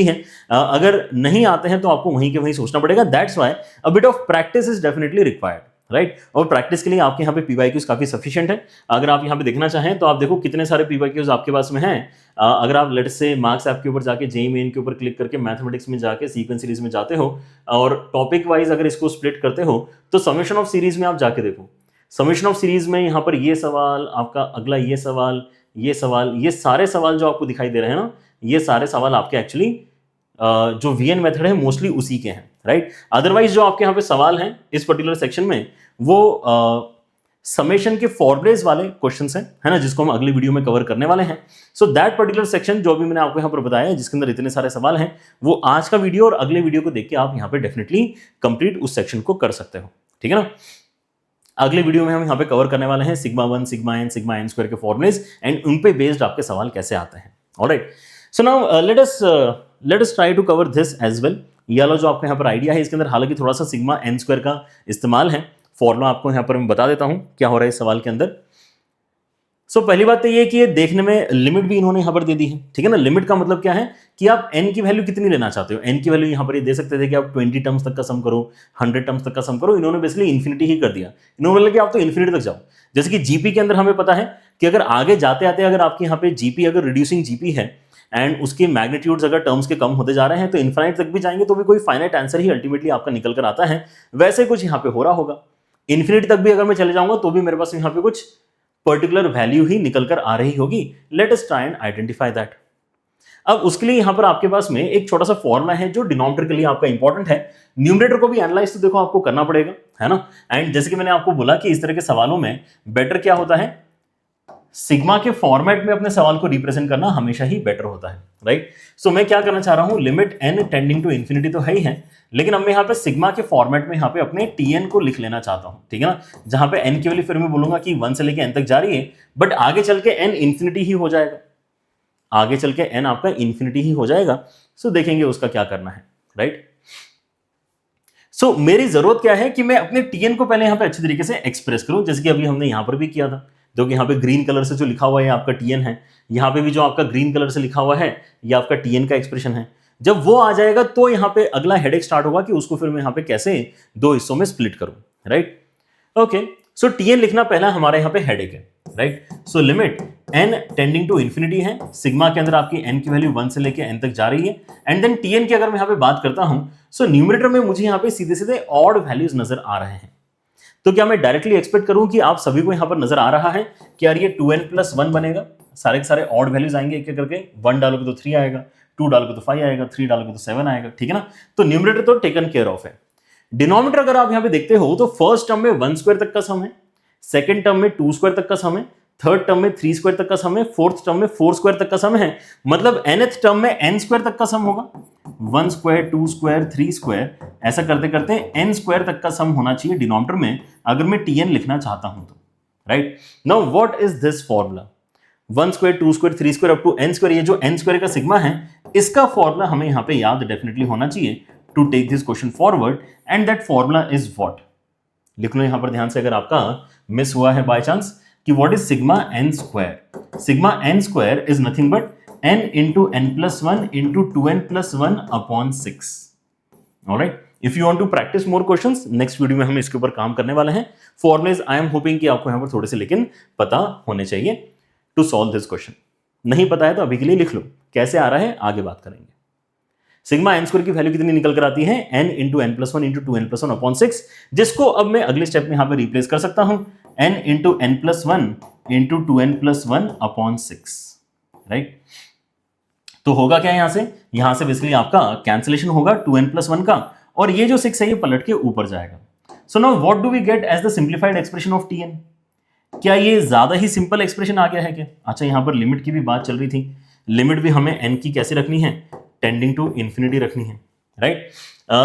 है, अगर नहीं आते हैं तो आपको वहीं के वहीं सोचना पड़ेगा। That's why a bit of practice is definitely required, right. और प्रैक्टिस के लिए आपके यहाँ पे पीवाईक्यूज काफी सफिशिएंट है। अगर आप यहाँ पे देखना चाहें तो आप देखो कितने सारे पीवाईक्यूज आपके पास में हैं। अगर आप लेट्स से मार्क्स ऐप के ऊपर जाके जेईई मेन के ऊपर क्लिक करके मैथमेटिक्स में जाके सीक्वेंस सीरीज में जाते हो और टॉपिक वाइज अगर इसको स्प्लिट करते हो तो समेशन ऑफ सीरीज में आप जाके देखो, समेशन ऑफ सीरीज में यहाँ पर ये सवाल, आपका अगला ये सवाल, ये सारे सवाल जो आपको दिखाई दे रहे हैं ना, ये सारे सवाल आपके एक्चुअली जो वीएन मेथड है मोस्टली उसी के हैं, राइट। अदरवाइज जो आपके यहाँ पे सवाल हैं इस पर्टिकुलर सेक्शन में वो समेशन के फॉर्मुलेज वाले क्वेश्चंस हैं, है ना, जिसको हम अगली वीडियो में कवर करने वाले हैं। सो दैट पर्टिकुलर सेक्शन जो भी मैंने आपको यहाँ पर बताया है जिसके अंदर इतने सारे सवाल हैं, वो आज का वीडियो और अगले वीडियो को देख के आप यहाँ पे डेफिनेटली कंप्लीट उस सेक्शन को कर सकते हो, ठीक है ना। अगले वीडियो में हम यहाँ पे कवर करने वाले हैं σ1, σn, σn² के फॉर्मुलेज एंड उन पे बेस्ड आपके सवाल कैसे आते हैं। Alright, so now let us try to cover this as well. ये वाला जो आपको यहाँ पर आइडिया है इसके अंदर हालांकि थोड़ा सा σn² का इस्तेमाल है। फॉर्मूला आपको यहाँ पर मैं बता देता हूँ क्या हो रहा है इस सवाल के अंदर। सो पहली बात तो ये कि ये देखने में लिमिट भी इन्होंने यहाँ पर दे दी है, ठीक है ना। लिमिट का मतलब क्या है कि आप n की वैल्यू कितनी लेना चाहते हो। n की वैल्यू यहाँ पर ये दे सकते थे कि आप 20 टर्म्स तक का सम करो, 100 टर्म्स तक का सम करो। इन्होंने बेसिकली इन्फिनिटी ही कर दिया। इन्होंने बोला कि आप तो इन्फिनिटी तक जाओ। जैसे कि जीपी के अंदर हमें पता है कि अगर आगे जाते आते अगर आपके यहाँ पे जीपी अगर रिड्यूसिंग जीपी है एंड उसके मैग्नीट्यूड्स अगर टर्म्स के कम होते जा रहे हैं तो इन्फाइनाइट तक भी जाएंगे तो भी कोई फाइनाइट आंसर ही अल्टीमेटली आपका निकल कर आता है। वैसे कुछ यहाँ पे हो रहा होगा। इन्फिनिटी तक भी अगर मैं चले जाऊंगा तो भी मेरे पास यहाँ पे कुछ पर्टिकुलर वैल्यू ही निकल कर आ रही होगी। Late us try and identify that. अब उसके लिए यहां पर आपके पास में एक छोटा सा फॉर्मूला है जो डिनोमिनेटर के लिए आपका इंपॉर्टेंट है। न्यूमरेटर को भी एनालाइज तो देखो आपको करना पड़ेगा, है ना। एंड जैसे कि मैंने आपको बोला कि इस तरह के सवालों में बेटर क्या होता है, सिग्मा के फॉर्मेट में अपने सवाल को रिप्रेजेंट करना हमेशा ही बेटर होता है, राइट। सो मैं क्या करना चाह रहा हूं, limit n tending to infinity तो है ही है, लेकिन अब मैं यहाँ पे सिग्मा के फॉर्मेट में यहाँ पे अपने tn को लिख लेना चाहता हूं, ठीक है ना। जहां पे n की वैल्यू फिर मैं बोलूंगा कि 1 से लेके n तक जा रही है, बट आगे चल के n इन्फिनिटी ही हो जाएगा। आगे चल के n आपका इन्फिनिटी ही हो जाएगा। सो देखेंगे उसका क्या करना है, राइट। सो मेरी जरूरत क्या है कि मैं अपने tn को पहले यहाँ पे अच्छी तरीके से एक्सप्रेस करूं, जैसे कि अभी हमने यहाँ पर भी किया था। जो कि यहाँ पे ग्रीन कलर से जो लिखा हुआ है आपका tn है, यहाँ पे भी जो आपका ग्रीन कलर से लिखा हुआ है ये आपका tn का एक्सप्रेशन है। जब वो आ जाएगा तो यहाँ पे अगला हेडेक स्टार्ट होगा कि उसको फिर मैं यहाँ पे कैसे 2 हिस्सों में स्प्लिट करूं, राइट। ओके, सो tn लिखना पहला हमारे यहाँ पे हेडेक है, right. So limit n tending to infinity है, सिग्मा के अंदर आपकी n की वैल्यू 1 से लेके n तक जा रही है। एंड देन tn की अगर मैं यहाँ पे बात करता हूं, सो न्यूमरेटर में मुझे यहाँ पे सीधे सीधे ऑड वैल्यूज नजर आ रहे हैं। तो क्या मैं डायरेक्टली एक्सपेक्ट करूं कि आप सभी को यहां पर नजर आ रहा है कि यार ये 2n+1 बनेगा, सारे के सारे ऑड वैल्यूज आएंगे एक एक करके, 1 डालोगे तो 3 आएगा, 2 डालोगे तो 5 आएगा, 3 डालोगे तो 7 आएगा, ठीक है ना। तो न्यूमरेटर तो टेकन केयर ऑफ है। डिनोमिनेटर अगर आप यहां पे देखते हो तो फर्स्ट टर्म में 1 स्क्वायर तक का सम है, सेकंड टर्म में 2 स्क्वायर तक का सम है, थर्ड टर्म में 3 स्क्वायर तक का सम है, फोर्थ टर्म में 4 स्क्वायर तक का सम है, मतलब nth टर्म में n स्क्वायर तक का सम होगा, 1 स्क्वायर 2 स्क्वायर 3 स्क्वायर, ऐसा करते करते n स्क्वायर तक का सम होना चाहिए डिनोमिनेटर में अगर मैं tn लिखना चाहता हूं तो, right. Now what is this formula, 1 square 2 square 3 square up to n square, ये जो n स्क्वायर का सिग्मा है इसका फॉर्मूला हमें यहां पे याद डेफिनेटली होना चाहिए to take this question forward, and that formula is what. लिख लो यहां पर ध्यान से अगर आपका मिस हुआ है बाय चांस, कि what is sigma n square. Sigma n square is nothing but n into n+1 into 2n+1 upon 6। Alright, if you want to practise more questions, next video में हम इसके ऊपर काम करने वाले हैं। फॉर्मुलेज आई एम होपिंग कि आपको यहां पर थोड़े से लेकिन पता होने चाहिए टू सॉल्व दिस क्वेश्चन। नहीं पता है तो अभी के लिए लिख लो, कैसे आ रहा है आगे बात करेंगे। सिग्मा n स्क्वायर की वैल्यू कितनी निकल कर आती है, n into n+1 into 2n+1 upon 6, जिसको अब मैं अगले स्टेप में यहां पर रिप्लेस कर सकता हूं, n into n+1 into 2n+1 upon 6, right. तो होगा क्या यहां से बेसिकली आपका कैंसिलेशन होगा 2n+1 का, और ये जो 6 है ये पलट के ऊपर जाएगा। So now what do we get as the simplified expression of tn। क्या ये ज्यादा ही सिंपल एक्सप्रेशन आ गया है क्या? अच्छा, यहां पर लिमिट की भी बात चल रही थी, लिमिट भी हमें n की कैसे रखनी है, टेंडिंग टू इंफिनिटी रखनी है, right.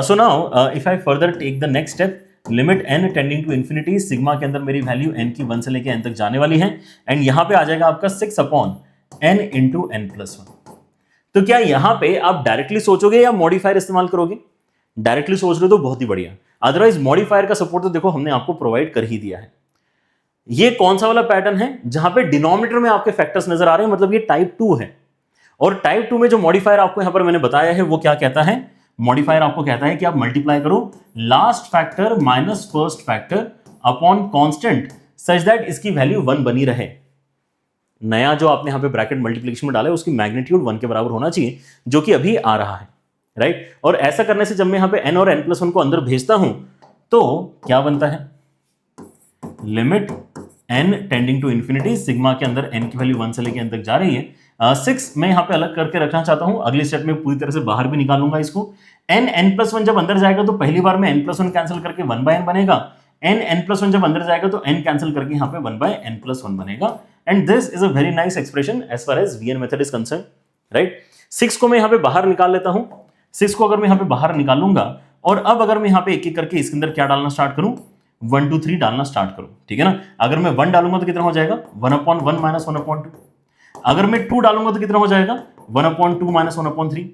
So now if I further take the next step, limit n tending to infinity, sigma के अंदर मेरी वैल्यू n की 1 से लेके n तक जाने वाली है, एंड यहां पे आ जाएगा आपका 6 अपॉन n इंटू n+1। तो क्या यहां पे आप डायरेक्टली सोचोगे या मॉडिफायर इस्तेमाल करोगे? डायरेक्टली सोच रहे हो तो बहुत ही बढ़िया, अदरवाइज मॉडिफायर का सपोर्ट तो देखो हमने आपको प्रोवाइड कर ही दिया है। ये कौन सा वाला पैटर्न है जहां पे डिनोमिनेटर में आपके फैक्टर्स नजर आ रहे हैं, मतलब ये टाइप 2 है। और टाइप 2 में जो मॉडिफायर आपको यहां पर मैंने बताया है वो क्या कहता है, मॉडिफायर आपको कहता है कि आप मल्टीप्लाई करो last factor minus first factor upon constant such that इसकी वैल्यू 1 बनी रहे। नया जो आपने यहां पे ब्रैकेट मल्टीप्लिकेशन में डाला है उसकी मैग्नीट्यूड 1 के बराबर होना चाहिए, जो कि अभी आ रहा है, राइट। और ऐसा करने से जब मैं यहां पे n और n+1 को अंदर भेजता हूं तो क्या बनता है, limit n tending to infinity, sigma के अंदर n की वैल्यू 1 से लेकर n तक जा रही है। 6 मैं यहां पे अलग करके रखना चाहता हूं, अगले स्टेप में पूरी तरह से बाहर भी निकालूंगा इसको। n+1 जब अंदर जाएगा तो पहली बार में n+1 कैंसिल करके 1/n बनेगा, n+1 जब अंदर जाएगा तो n कैंसिल करके यहां पे 1/n+1 बनेगा, and this is a very nice expression as far as VN method is concern, right. 6 को मैं यहां पे बाहर निकाल लेता हूं, 6 को अगर मैं यहां पे बाहर निकालूंगा, और अब अगर मैं यहां पे एक एक करके इसके अंदर क्या डालना स्टार्ट करूं, 1 2 3 डालना स्टार्ट करूं, ठीक है ना। अगर मैं 1 डालूंगा तो कितना हो जाएगा, 1/1 माइनस 1/2। अगर मैं 2 डालूंगा तो कितना हो जाएगा, 1/2 माइनस 1/3।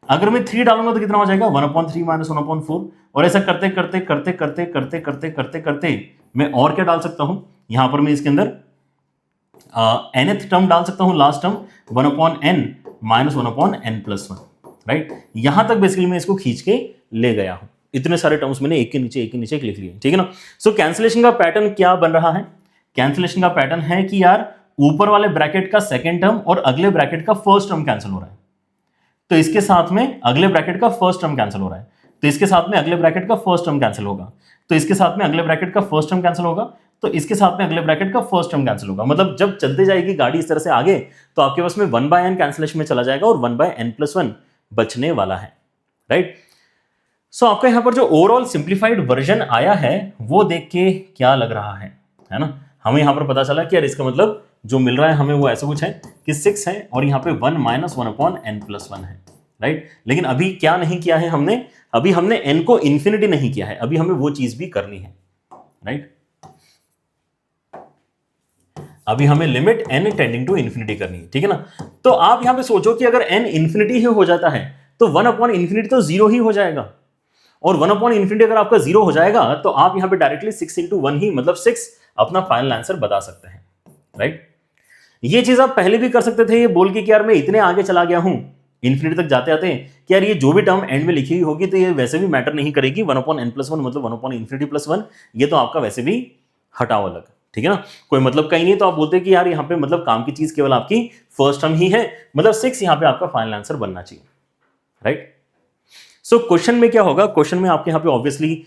अगर मैं 3 डालूंगा तो कितना हो जाएगा, 1/3 माइनस 1/4। और ऐसा करते करते करते करते करते करते करते करते मैं और क्या डाल सकता हूं, यहां पर मैं इसके अंदर nth टर्म डाल सकता हूं, last term 1/n minus 1/n+1, right. यहां तक बेसिकली मैं इसको खींच के ले गया हूं, इतने सारे टर्म्स मैंने एक के नीचे एक लिख लिए, ठीक है ना। सो कैंसिलेशन का पैटर्न क्या बन रहा है, कैंसिलेशन का पैटर्न है कि यार ऊपर वाले ब्रैकेट का सेकंड टर्म और अगले ब्रैकेट का फर्स्ट टर्म कैंसिल हो रहा है, तो इसके साथ में अगले ब्रैकेट का फर्स्ट टर्म कैंसिल हो रहा है, तो इसके साथ में अगले ब्रैकेट का फर्स्ट टर्म कैंसिल होगा, तो इसके साथ में अगले ब्रैकेट का फर्स्ट टर्म कैंसिल होगा, तो इसके साथ में अगले ब्रैकेट का फर्स्ट टर्म कैंसिल होगा। मतलब जब चलते जाएगी गाड़ी इस तरह से आगे तो आपके पास में 1/n कैंसिलेशन में चला जाएगा और 1/n+1 बचने वाला है, राइट। सो आपका यहां पर जो ओवरऑल सिंप्लीफाइड वर्जन आया है वो देख के क्या लग रहा है ना, हमें यहां पर पता चला कि यार इसका मतलब जो मिल रहा है हमें वो ऐसा कुछ है कि 6 है और यहां पे 1 माइनस 1/n+1 है, राइट। लेकिन अभी क्या नहीं किया है हमने, अभी हमने n को इंफिनिटी नहीं किया है, अभी हमें वो चीज भी करनी है, राइट। अभी हमें limit n tending to infinity करनी है, ठीक है ना। तो आप यहां पे सोचो कि अगर n इंफिनिटी ही हो जाता है तो 1/इंफिनिटी तो 0 ही हो जाएगा, और 1/इंफिनिटी अगर आपका 0 हो जाएगा तो आप यहां पे डायरेक्टली 6 × 1 ही मतलब 6 अपना फाइनल आंसर बता सकते हैं, राइट। ये चीज आप पहले भी कर सकते थे, ये बोल के कि यार मैं इतने आगे चला गया हूं इंफिनिटी तक जाते आते कि यार ये जो भी टर्म एंड में लिखी हुई होगी तो ये वैसे भी मैटर नहीं करेगी, 1/n+1 मतलब 1/∞+1, ये तो आपका वैसे भी हटाओ अलग, ठीक है ना, कोई मतलब कहीं नहीं। तो आप बोलते कि यार यहाँ पे मतलब काम की चीज केवल आपकी फर्स्ट टर्म ही है, मतलब 6 यहाँ पे आपका फाइनल आंसर बनना चाहिए, राइट। सो क्वेश्चन में क्या होगा, क्वेश्चन में आपके यहाँ पे ऑब्वियसली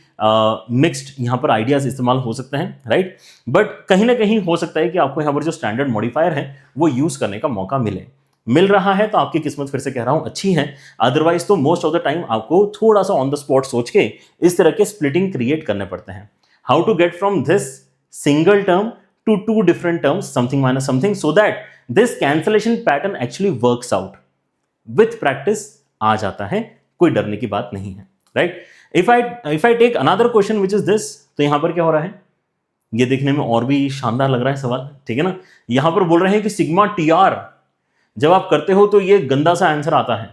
मिक्स्ड यहाँ पर आइडियाज इस्तेमाल हो सकते हैं, राइट, बट कहीं ना कहीं हो सकता है कि आपको यहाँ पर जो स्टैंडर्ड मॉडिफायर है वो यूज करने का मौका मिल रहा है तो आपकी किस्मत फिर से कह रहा हूं अच्छी है, अदरवाइज तो मोस्ट ऑफ द टाइम आपको थोड़ा सा ऑन द स्पॉट सोच के इस तरह के स्प्लिटिंग क्रिएट करने पड़ते हैं। How to get from this single term to two different terms something minus something so that this cancellation pattern actually works out. With practice आ जाता है, कोई डरने की बात नहीं है, right. If I take another question which is this, तो यहां पर क्या हो रहा है, ये देखने में और भी शानदार लग रहा है सवाल, ठीक है ना। यहां पर बोल रहे हैं कि सिग्मा टी आर जब आप करते हो तो ये गंदा सा आंसर आता है।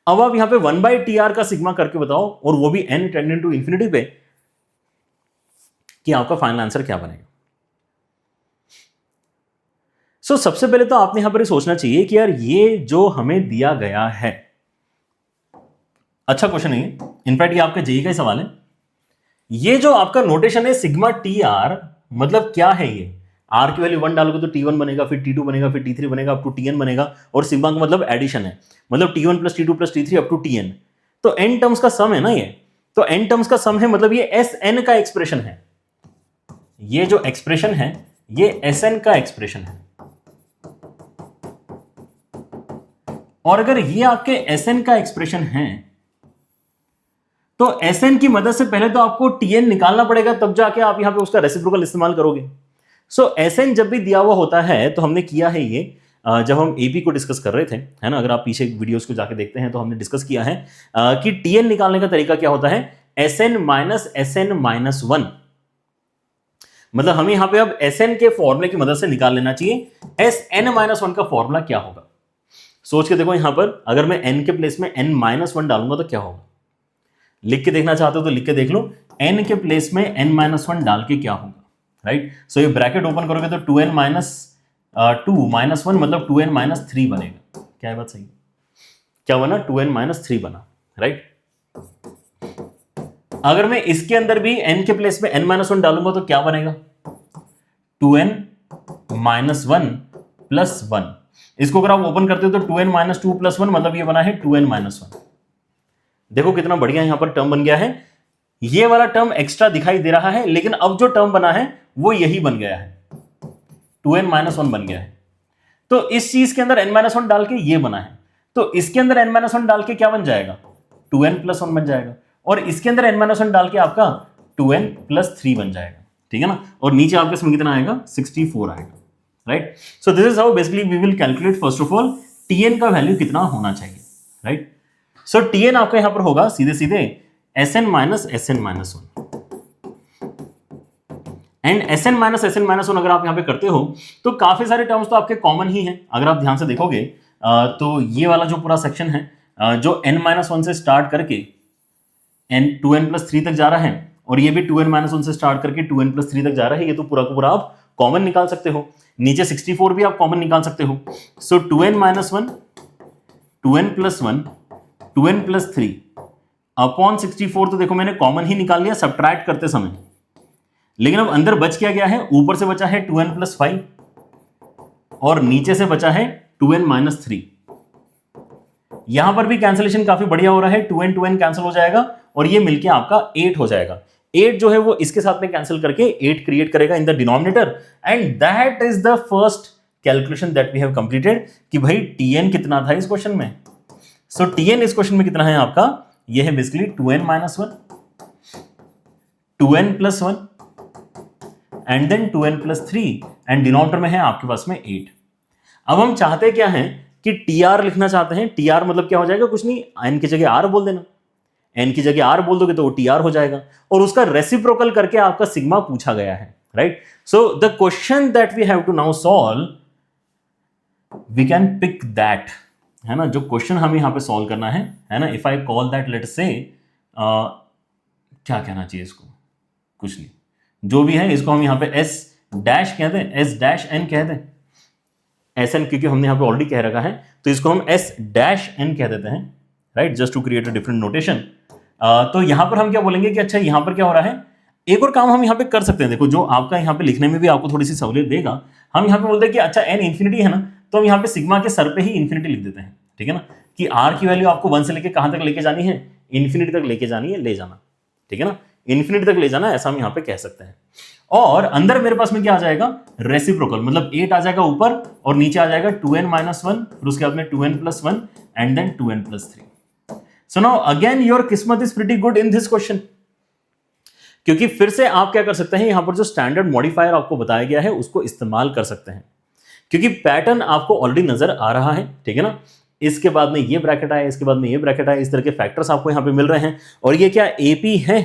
अब आप यहां पे 1/TR का सिग्मा करके बताओ, और वो भी n टेंडिंग टू इंफिनिटी पे, कि आपका फाइनल आंसर क्या बनेगा। सो सबसे पहले तो आपने यहां पर सोचना चाहिए कि यार ये जो हमें दिया गया है, अच्छा क्वेश्चन है ये, इनफैक्ट ये आपका जेई का ही सवाल है। ये जो आपका नोटेशन है सिग्मा टी आर, मतलब क्या है ये, आर की वैल्यू 1 डालोगे तो T1 बनेगा, फिर T2 बनेगा, फिर T3 बनेगा, अप टू Tn बनेगा, और सिग्मा का मतलब एडिशन है, मतलब T1 plus T2 plus T3 up to Tn। तो n टर्म्स का सम है ना ये, तो n टर्म्स का सम है, मतलब ये Sn का एक्सप्रेशन है। ये जो एक्सप्रेशन है ये Sn का एक्सप्रेशन है, और अगर ये आपके Sn का एक्सप्रेशन है तो Sn की मदद से पहले तो आपको Tn निकालना पड़ेगा, तब जाके आप यहां पे उसका रेसिप्रोकल इस्तेमाल करोगे। सो Sn जब भी दिया हुआ होता है तो हमने किया है ये, जब हम AP को डिस्कस कर रहे थे, है ना, अगर आप पीछे वीडियोस को जाके देखते हैं तो हमने डिस्कस किया है कि Tn निकालने का तरीका क्या होता है, Sn माइनस Sn माइनस 1, मतलब हमें यहां पे अब Sn के फॉर्मूले की मदद से निकाल लेना चाहिए Sn माइनस 1 का फॉर्मूला क्या होगा। सोच के देखो, यहां पर अगर मैं n के प्लेस में n माइनस 1 डालूंगा तो क्या होगा, लिख के देखना चाहते हो तो लिख के देख लो, n के प्लेस में n माइनस 1 डाल के क्या होगा, राइट। सो ये ब्रैकेट ओपन करोगे तो 2n माइनस 2 माइनस 1 मतलब 2n माइनस 3 बनेगा। क्या है बात सही, क्या बना, 2n माइनस 3 बना, राइट। अगर मैं इसके अंदर भी n के प्लेस में n माइनस 1 डालूंगा तो क्या बनेगा, 2n माइनस 1 प्लस 1। इसको अगर आप ओपन करते हो तो 2n माइनस 2 प्लस 1 मतलब ये बना है 2n माइनस 1। देखो कितना बढ़िया यहां पर टर्म बन गया है, ये वाला टर्म एक्स्ट्रा दिखाई दे रहा है, लेकिन अब जो टर्म बना है वो यही बन गया है, 2n माइनस 1 बन गया है। तो इस चीज के अंदर n माइनस 1 डाल के ये बना है, तो इसके अंदर n माइनस 1 डाल के क्या बन जाएगा, 2n प्लस 1 बन जाएगा, और इसके अंदर n माइनस 1 डाल के आपका 2n प्लस 3 बन जाएगा, ठीक है ना। और नीचे आपके इसमें कितना आएगा, 64 आएगा, right. So this is how basically we will calculate first of all Tn का वैल्यू कितना होना चाहिए, राइट। सो Tn आपका यहां पर होगा सीधे सीधे Sn minus Sn minus 1, and Sn minus Sn minus 1 अगर आप यहां पे करते हो तो काफी सारे टर्म्स तो आपके कॉमन ही हैं। अगर आप ध्यान से देखोगे तो ये वाला जो पूरा सेक्शन है, जो n माइनस 1 से स्टार्ट करके n 2n प्लस 3 तक जा रहा है, और ये भी 2n माइनस 1 से स्टार्ट करके 2n प्लस 3 तक जा रहा है, ये तो पूरा का पूरा आप कॉमन निकाल सकते हो। नीचे 64 भी आप कॉमन निकाल सकते हो। सो 2n minus 1, 2n plus 1, 2n plus 3 upon 64, तो देखो मैंने कॉमन ही निकाल लिया सब्ट्रैक्ट करते समय, लेकिन अब अंदर बच क्या गया है, ऊपर से बचा है 2n प्लस 5 और नीचे से बचा है 2n माइनस 3। यहां पर भी कैंसिलेशन काफी बढ़िया हो रहा है, 2n कैंसिल हो जाएगा और ये मिलके आपका 8 हो जाएगा। 8 जो है वो इसके साथ में कैंसिल करके 8 क्रिएट करेगा in the denominator, and that is the first calculation that we have completed कि भाई Tn कितना था इस क्वेश्चन में। सो Tn इस क्वेश्चन में कितना है आपका, ये है basically 2n minus 1, 2n plus 1 and then 2n plus 3, and denominator में है आपके पास में 8। अब हम चाहते क्या हैं कि Tr लिखना चाहते हैं। Tr मतलब क्या हो जाएगा, कुछ नहीं, n की जगह r बोल देना, n की जगह r बोल दोगे तो वो Tr हो जाएगा, और उसका रेसिप्रोकल करके आपका सिग्मा पूछा गया है, right. So the question that we have to now solve, we can pick that, है ना, जो क्वेश्चन हमें यहां पे सॉल्व करना है ना। If I call that, let say क्या कहना चाहिए इसको, कुछ नहीं, जो भी है इसको हम यहां पे s डैश कहते हैं, s डैश n कहते हैं, Sn क्योंकि हमने यहां पे ऑलरेडी कह रखा है तो इसको हम s डैश n कह देते हैं, right, just to create a different notation. तो यहां पर हम क्या बोलेंगे कि अच्छा यहां पर क्या हो रहा है, एक और काम हम यहां पे कर सकते हैं, देखो जो आपका यहां पे लिखने में भी आपको थोड़ी सी सहूलियत देगा। हम यहां पे बोलते हैं कि अच्छा n इंफिनिटी है ना, तो हम यहां पे सिग्मा के सर पे ही इंफिनिटी लिख देते हैं, ठीक है ना, कि r की वैल्यू आपको 1 से लेके कहां तक लेके जानी है, इन्फिनिटी तक लेके जानी है, ले जाना, ठीक है ना, इन्फिनिटी तक ले जाना, ऐसा हम यहां पे कह सकते हैं। और अंदर मेरे पास में क्या आ जाएगा, रेसिप्रोकल, मतलब 8 आ जाएगा ऊपर और नीचे आ जाएगा 2n - 1, फिर उसके बाद में 2n + 1 and then 2n + 3। So now again your किस्मत is pretty good in this question, क्योंकि फिर से आप क्या कर सकते हैं, यहां पर जो स्टैंडर्ड मॉडिफायर आपको बताया गया है उसको इस्तेमाल कर सकते हैं, क्योंकि पैटर्न आपको ऑलरेडी नजर आ रहा है, ठीक है ना। इसके बाद में ये ब्रैकेट आया, इसके बाद में ये ब्रैकेट आया, इस तरह के फैक्टर्स आपको यहां पे मिल रहे हैं। और ये क्या एपी है,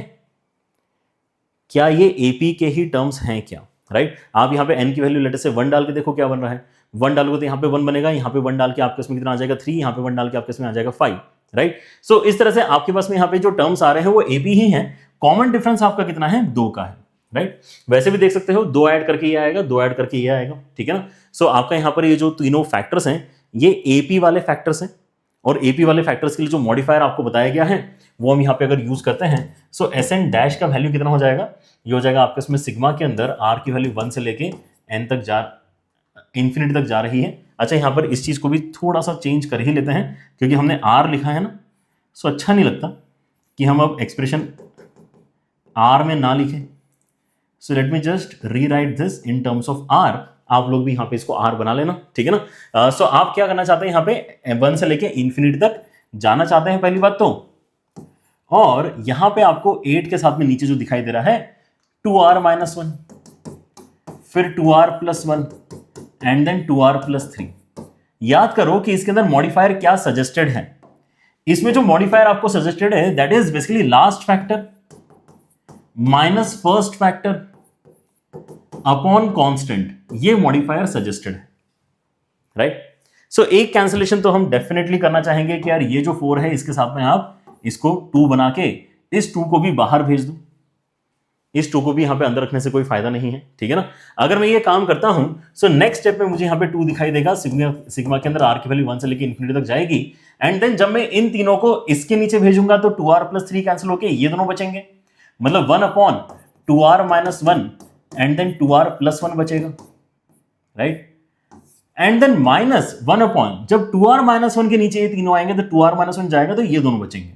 क्या ये एपी के ही टर्म्स हैं क्या, राइट। आप यहां पे n की वैल्यू लेटर से 1 डाल के देखो क्या बन रहा है, 1 डालोगे तो यहां पे 1 बनेगा, यहां पे 1 डाल के आपके इसमें कितना आ जाएगा 3, यहां पे 1 डाल के आपके इसमें आ जाएगा 5, राइट। सो इस तरह से आपके पास में यहां पे जो टर्म्स आ रहे हैं वो एपी ही हैं। कॉमन डिफरेंस आपका कितना है, 2 का है, राइट। वैसे भी देख सकते हो 2 ऐड करके ये आएगा, 2 ऐड करके ये आएगा, ठीक है ना। सो आपका यहां पर ये जो तीनों फैक्टर्स हैं ये एपी वाले फैक्टर्स हैं, और एपी वाले फैक्टर्स के लिए जो मॉडिफायर आपको बताया गया है वो हम यहां पे अगर यूज करते हैं, सो एसएन डैश का वैल्यू कितना हो जाएगा, ये हो जाएगा आपके इसमें सिग्मा के अंदर आर की वैल्यू 1 से लेके एन तक इन्फिनिटी तक जा रही है। अच्छा, यहां पर इस चीज को भी थोड़ा सा चेंज कर ही लेते हैं, क्योंकि हमने आर लिखा है ना, सो अच्छा नहीं लगता कि हम अब एक्सप्रेशन आर में ना लिखें। So let me just rewrite this in terms of r, आप लोग भी यहां पे इसको आर बना लेना, ठीक है ना। सो आप क्या करना चाहते हैं, यहां पे 1 से लेके इन्फिनिटी तक जाना चाहते हैं, पहली बात तो, और यहां पे आपको 8 के साथ में नीचे जो दिखाई दे रहा है 2r - 1, फिर 2r + 1 एंड देन 2r + 3। याद करो कि इसके अंदर मॉडिफायर क्या सजेस्टेड है, इसमें जो मॉडिफायर आपको सजेस्टेड है that is basically last factor minus first factor upon constant, ये मॉडिफायर सजेस्टेड है, राइट। सो एक कैंसिलेशन तो हम डेफिनेटली करना चाहेंगे कि यार ये जो 4 है इसके साथ में आप इसको 2 बना के इस 2 को भी बाहर भेज दो, इस 2 को भी यहां पे अंदर रखने से कोई फायदा नहीं है, ठीक है ना। अगर मैं ये काम करता हूं, सो नेक्स्ट स्टेप में मुझे यहां पे 2 दिखाई देगा, सिग्मा के अंदर आर की वैल्यू 1 से लेकर इन्फिनिटी तक जाएगी, एंड देन जब मैं इन तीनों को इसके नीचे भेजूंगा तो 2r + 3 कैंसिल होके ये दोनों बचेंगे, मतलब 1/2r - 1 एंड देन 2r + 1 बचेगा, राइट। एंड देन -1 जब 2r - 1 के नीचे ये तीनों आएंगे तो 2r - 1 जाएगा तो ये दोनों बचेंगे,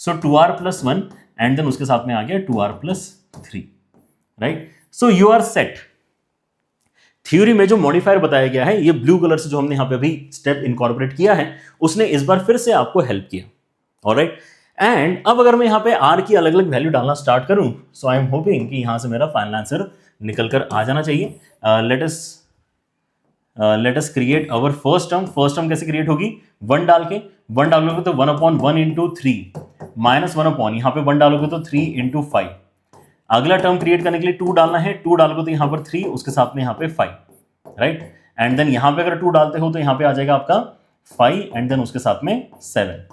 सो 2r + 1 एंड देन उसके साथ में आ गया 2r + 3, right. So you are set. Theory में जो मॉडिफायर बताया गया है, ये ब्लू कलर से जो हमने यहां पे अभी स्टेप इनकॉर्पोरेट किया है, उसने इस बार फिर से आपको हेल्प किया, ऑलराइट। एंड अब अगर मैं यहां पे r की अलग अलग वैल्यू डालना स्टार्ट करूं, सो आई एम होपिंग कि यहां से मेरा फाइनल आंसर निकल कर आ जाना चाहिए। Let us create our first term. First term कैसे क्रिएट होगी, 1 डाल के, 1 डालोगे तो 1/1 × 3 -1 यहां पे 1 डालोगे तो 3 × 5। अगला टर्म क्रिएट करने के लिए 2 डालना है, 2 डालोगे तो यहां पर 3, उसके साथ में यहां पे 5, राइट। एंड देन यहां पे अगर 2 डालते हो तो यहां पे आ जाएगा आपका 5 एंड देन उसके साथ में 7।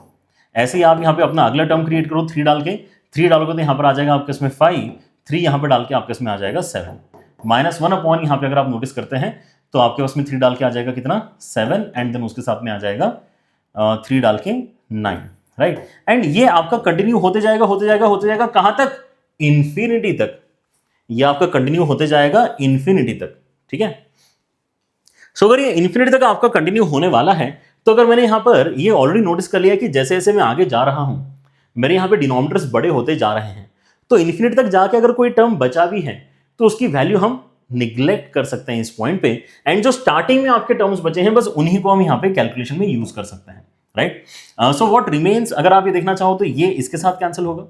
ऐसे ही आप यहां पे अपना अगला टर्म क्रिएट करो, 3 डाल के, 3 डालोगे तो यहां पर आ जाएगा आपके इसमें 5, 3 यहां पे डाल के आपके इसमें आ जाएगा 7, -1 यहां पे अगर आप नोटिस करते हैं तो आपके पास में 3 डाल के आ जाएगा कितना 7 एंड देन उसके साथ में आ जाएगा 3 डाल के 9, राइट। एंड ये आपका कंटिन्यू होते जाएगा होते जाएगा होते जाएगा, कहां तक, इंफिनिटी तक। ये आपका कंटिन्यू होते जाएगा इंफिनिटी तक, ठीक है। सो अगर ये इंफिनिटी तक आपका कंटिन्यू होने वाला है, तो अगर मैंने यहां पर ये ऑलरेडी नोटिस कर लिया कि जैसे जैसे मैं आगे जा रहा हूं मेरे यहां पे डिनोमिनेटर्स बड़े होते जा रहे हैं, तो इंफिनिटी तक जाके अगर कोई टर्म बचा भी है तो उसकी वैल्यू हम निग्लेक्ट कर सकते हैं इस पॉइंट पे, एंड जो स्टार्टिंग में आपके टर्म्स बचे हैं बस उन्हीं को हम यहां पे कैलकुलेशन में यूज कर सकते हैं, राइट। सो व्हाट रिमेन्स, अगर आप ये देखना चाहो तो ये इसके साथ कैंसिल होगा,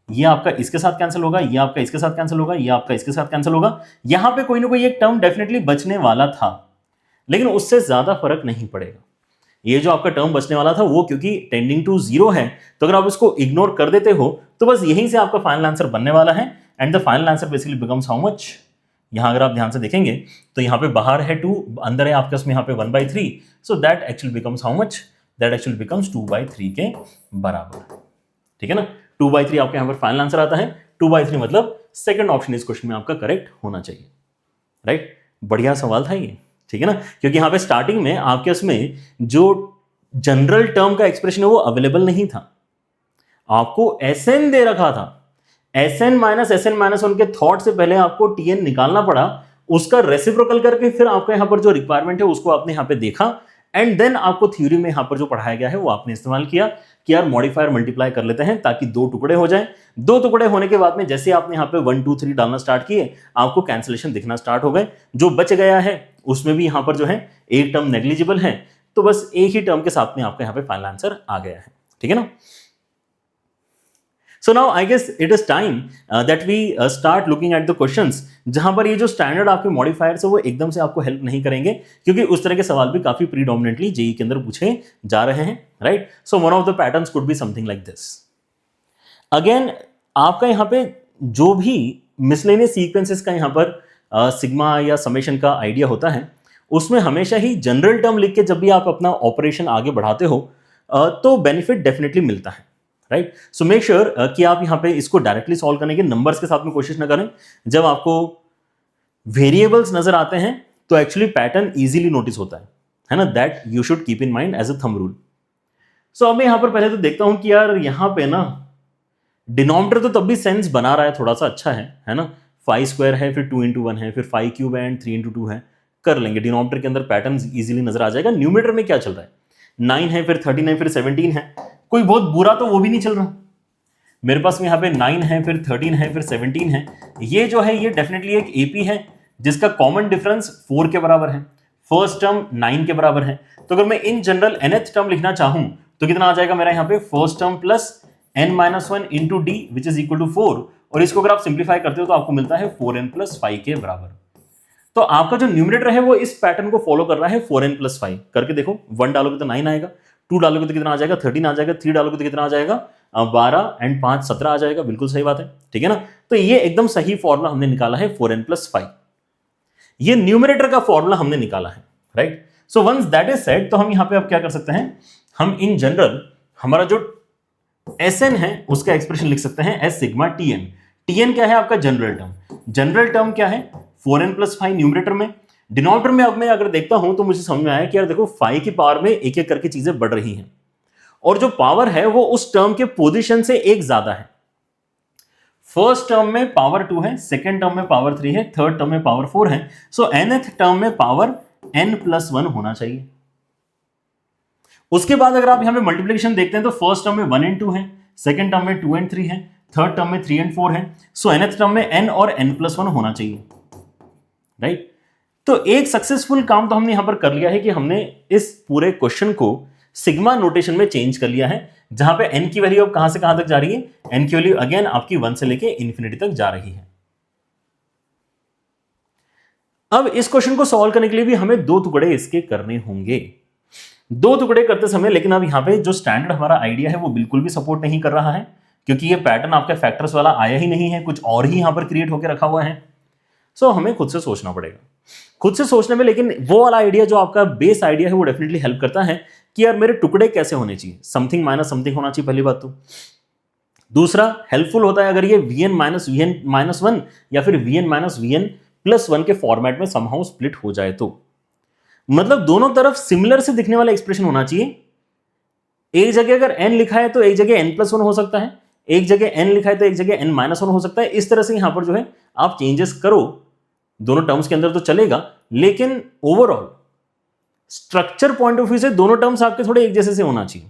ये आपका इसके साथ कैंसिल होगा, ये आपका इसके साथ कैंसिल होगा, ये आपका इसके साथ कैंसिल होगा। यहां पे कोई ना कोई एक टर्म डेफिनेटली बचने वाला था, लेकिन उससे ज्यादा फर्क नहीं पड़ेगा। ये जो आपका टर्म बचने वाला था वो क्योंकि टेंडिंग टू 0 है, तो अगर आप उसको इग्नोर कर देते हो तो बस यहीं से आपका फाइनल आंसर बनने वाला है, and the final answer basically becomes how much. यहां अगर आप ध्यान से देखेंगे तो यहां पे बाहर है 2, अंदर है आपके उसमें यहां पे 1/3, so that actually becomes how much, that actually becomes 2/3 के बराबर, ठीक है ना। 2/3 आपके यहां पर फाइनल आंसर आता है। 2/3 मतलब सेकंड ऑप्शन इस क्वेश्चन में आपका करेक्ट होना चाहिए, राइट। बढ़िया सवाल था ये, ठीक है ना, क्योंकि यहां पे स्टार्टिंग में आपके उसमें जो जनरल टर्म का एक्सप्रेशन है वो अवेलेबल नहीं था, आपको एसएन दे रखा था। एसएन - SN-1 के थॉट से पहले आपको टीएन निकालना पड़ा, उसका रेसिप्रोकल करके फिर आपका यहां पर जो रिक्वायरमेंट है उसको आपने यहां पे देखा, एंड देन आपको थ्योरी में यहां पर जो पढ़ाया गया है वो आपने इस्तेमाल किया कि यार मॉडिफायर मल्टीप्लाई कर लेते हैं ताकि 2 टुकड़े हो जाएं। 2 टुकड़े होने के बाद में जैसे आपने यहां पे 1 2 3 डालना स्टार्ट किए, आपको कैंसिलेशन दिखना स्टार्ट हो गए। जो बच गया है उसमें भी यहां पर जो है एक टर्म नेग्लिजिबल है, तो बस एक ही टर्म के साथ में आपका यहां पे फाइनल आंसर आ गया है। ठीक है ना? So now I guess it is time that we start looking at the questions, जहां पर ये जो स्टैंडर्ड आपके मॉडिफायर्स है वो एकदम से आपको हेल्प नहीं करेंगे, क्योंकि उस तरह के सवाल भी काफी प्रीडोमिनेटली जेईई के अंदर पूछे जा रहे हैं, right? So one of the patterns could be something like this. Again आपका यहाँ पे जो भी मिसलेनियस सीक्वेंसेस का यहाँ पर सिग्मा या समेशन का आइडिया होता है, उसमें हमेशा ही जनरल टर्म लिख के जब भी आप अपना ऑपरेशन आगे बढ़ाते हो तो बेनिफिट डेफिनेटली मिलता है, राइट? सो मेक श्योर कि आप यहाँ पे इसको डायरेक्टली सॉल्व करने के नंबर्स के साथ में कोशिश ना करें। जब आपको वेरिएबल्स नजर आते हैं तो एक्चुअली पैटर्न इजीली नोटिस होता है ना? That you should keep in mind as a thumb rule. So अब मैं यहाँ पर पहले तो देखता हूं कि यार यहाँ पे ना डिनोमिनेटर तो तब भी सेंस बना रहा है, थोड़ा सा अच्छा है ना? 5 स्क्वायर है, फिर 2 into 1 है, फिर 5 क्यूब है एंड 3 into 2 है, कर लेंगे। डिनोमिनेटर के अंदर पैटर्न इजीली नजर आ जाएगा। न्यूमरेटर में क्या चल रहा है? 9 है, फिर 13 है, फिर 17 है, कोई बहुत बुरा तो वो भी नहीं चल रहा। मेरे पास में यहाँ पे 9 है, फिर 13 है, फिर 17 है। ये जो है ये डेफिनेटली एक एपी है जिसका कॉमन डिफरेंस 4 के बराबर है, फर्स्ट टर्म 9 के बराबर है। तो अगर मैं इन जनरल nth टर्म लिखना चाहूं तो कितना आ जाएगा मेरा यहाँ पे? First term plus n-1 into d which is equal to 4, और इसको अगर आप सिंप्लीफाई करते हो तो आपको मिलता है 4n प्लस 5 के बराबर। तो आपका जो न्यूमरेटर है वो इस पैटर्न को फॉलो कर रहा है, 4n प्लस 5 करके देखो। 1 डालोगे तो 9 आएगा, 2 डालोगे तो कितना आ जाएगा? 13 आ जाएगा, 3 डालोगे तो कितना आ जाएगा? 12 एंड 5 17 आ जाएगा। बिल्कुल सही बात है, ठीक है ना? तो ये एकदम सही फॉर्मूला हमने निकाला है 4n प्लस 5। ये न्यूमरेटर का फॉर्मूला हमने निकाला है, right? So once that is said, तो हम यहां पे अब क्या कर सकते हैं? हम इन जनरल हमारा जो Sn है उसका एक्सप्रेशन लिख सकते हैं एस सिग्मा Tn। Tn क्या है? आपका जनरल टर्म। जनरल टर्म क्या है? 4n प्लस 5 न्यूमरेटर में। डिनोमिनेटर में अब मैं अगर देखता हूं तो मुझे समझ में आया कि यार देखो 5 की पावर में एक एक करके चीजें बढ़ रही हैं, और जो पावर है वो उस टर्म के पोजीशन से एक ज्यादा है। फर्स्ट टर्म में पावर 2 है, सेकेंड टर्म में पावर 3 है, थर्ड टर्म में पावर 4 है। सो nth टर्म में पावर n प्लस 1 होना चाहिए। उसके बाद अगर आप यहां पे मल्टीप्लिकेशन देखते हैं तो फर्स्ट टर्म में 1 and 2 है, सेकेंड टर्म में 2 and 3 है, थर्ड टर्म में 3 and 4 है। सो nth टर्म में n और n प्लस 1 होना चाहिए, राइट? तो एक सक्सेसफुल काम तो हमने यहां पर कर लिया है कि हमने इस पूरे क्वेश्चन को सिग्मा नोटेशन में चेंज कर लिया है, जहां पे n की वैल्यू अब कहां से कहां तक जा रही है? n की वैल्यू अगेन आपकी 1 से लेके इंफिनिटी तक जा रही है। अब इस क्वेश्चन को सॉल्व करने के लिए भी हमें 2 टुकड़े इसके करने होंगे। 2 टुकड़े करते समय लेकिन अब यहां पे जो स्टैंडर्ड हमारा आइडिया है वो बिल्कुल भी सपोर्ट नहीं कर रहा है, क्योंकि ये पैटर्न आपके फैक्टर्स वाला आया ही नहीं है, कुछ और ही यहां पर क्रिएट होकर रखा हुआ है। सो हमें खुद से सोचना पड़ेगा। खुद से सोचने में लेकिन वो वाला आइडिया जो आपका बेस आइडिया है वो डेफिनेटली हेल्प करता है कि यार मेरे टुकड़े कैसे होने चाहिए, समथिंग माइनस समथिंग होना चाहिए, पहली बात तो। दूसरा हेल्पफुल होता है अगर ये vn माइनस vn माइनस 1 या फिर vn माइनस vn प्लस 1 के फॉर्मेट में समहाउ स्प्लिट हो जाए, तो मतलब दोनों तरफ सिमिलर से दिखने वाला एक्सप्रेशन होना चाहिए। एक जगह अगर n लिखा है तो एक जगह n प्लस 1 हो सकता है, एक जगह n लिखा है तो एक जगह n माइनस 1 हो सकता है। इस तरह से यहां पर जो है आप चेंजेस करो दोनों टर्म्स के अंदर तो चलेगा, लेकिन overall structure point of view से दोनों टर्म्स आपके थोड़े एक जैसे से होना चाहिए,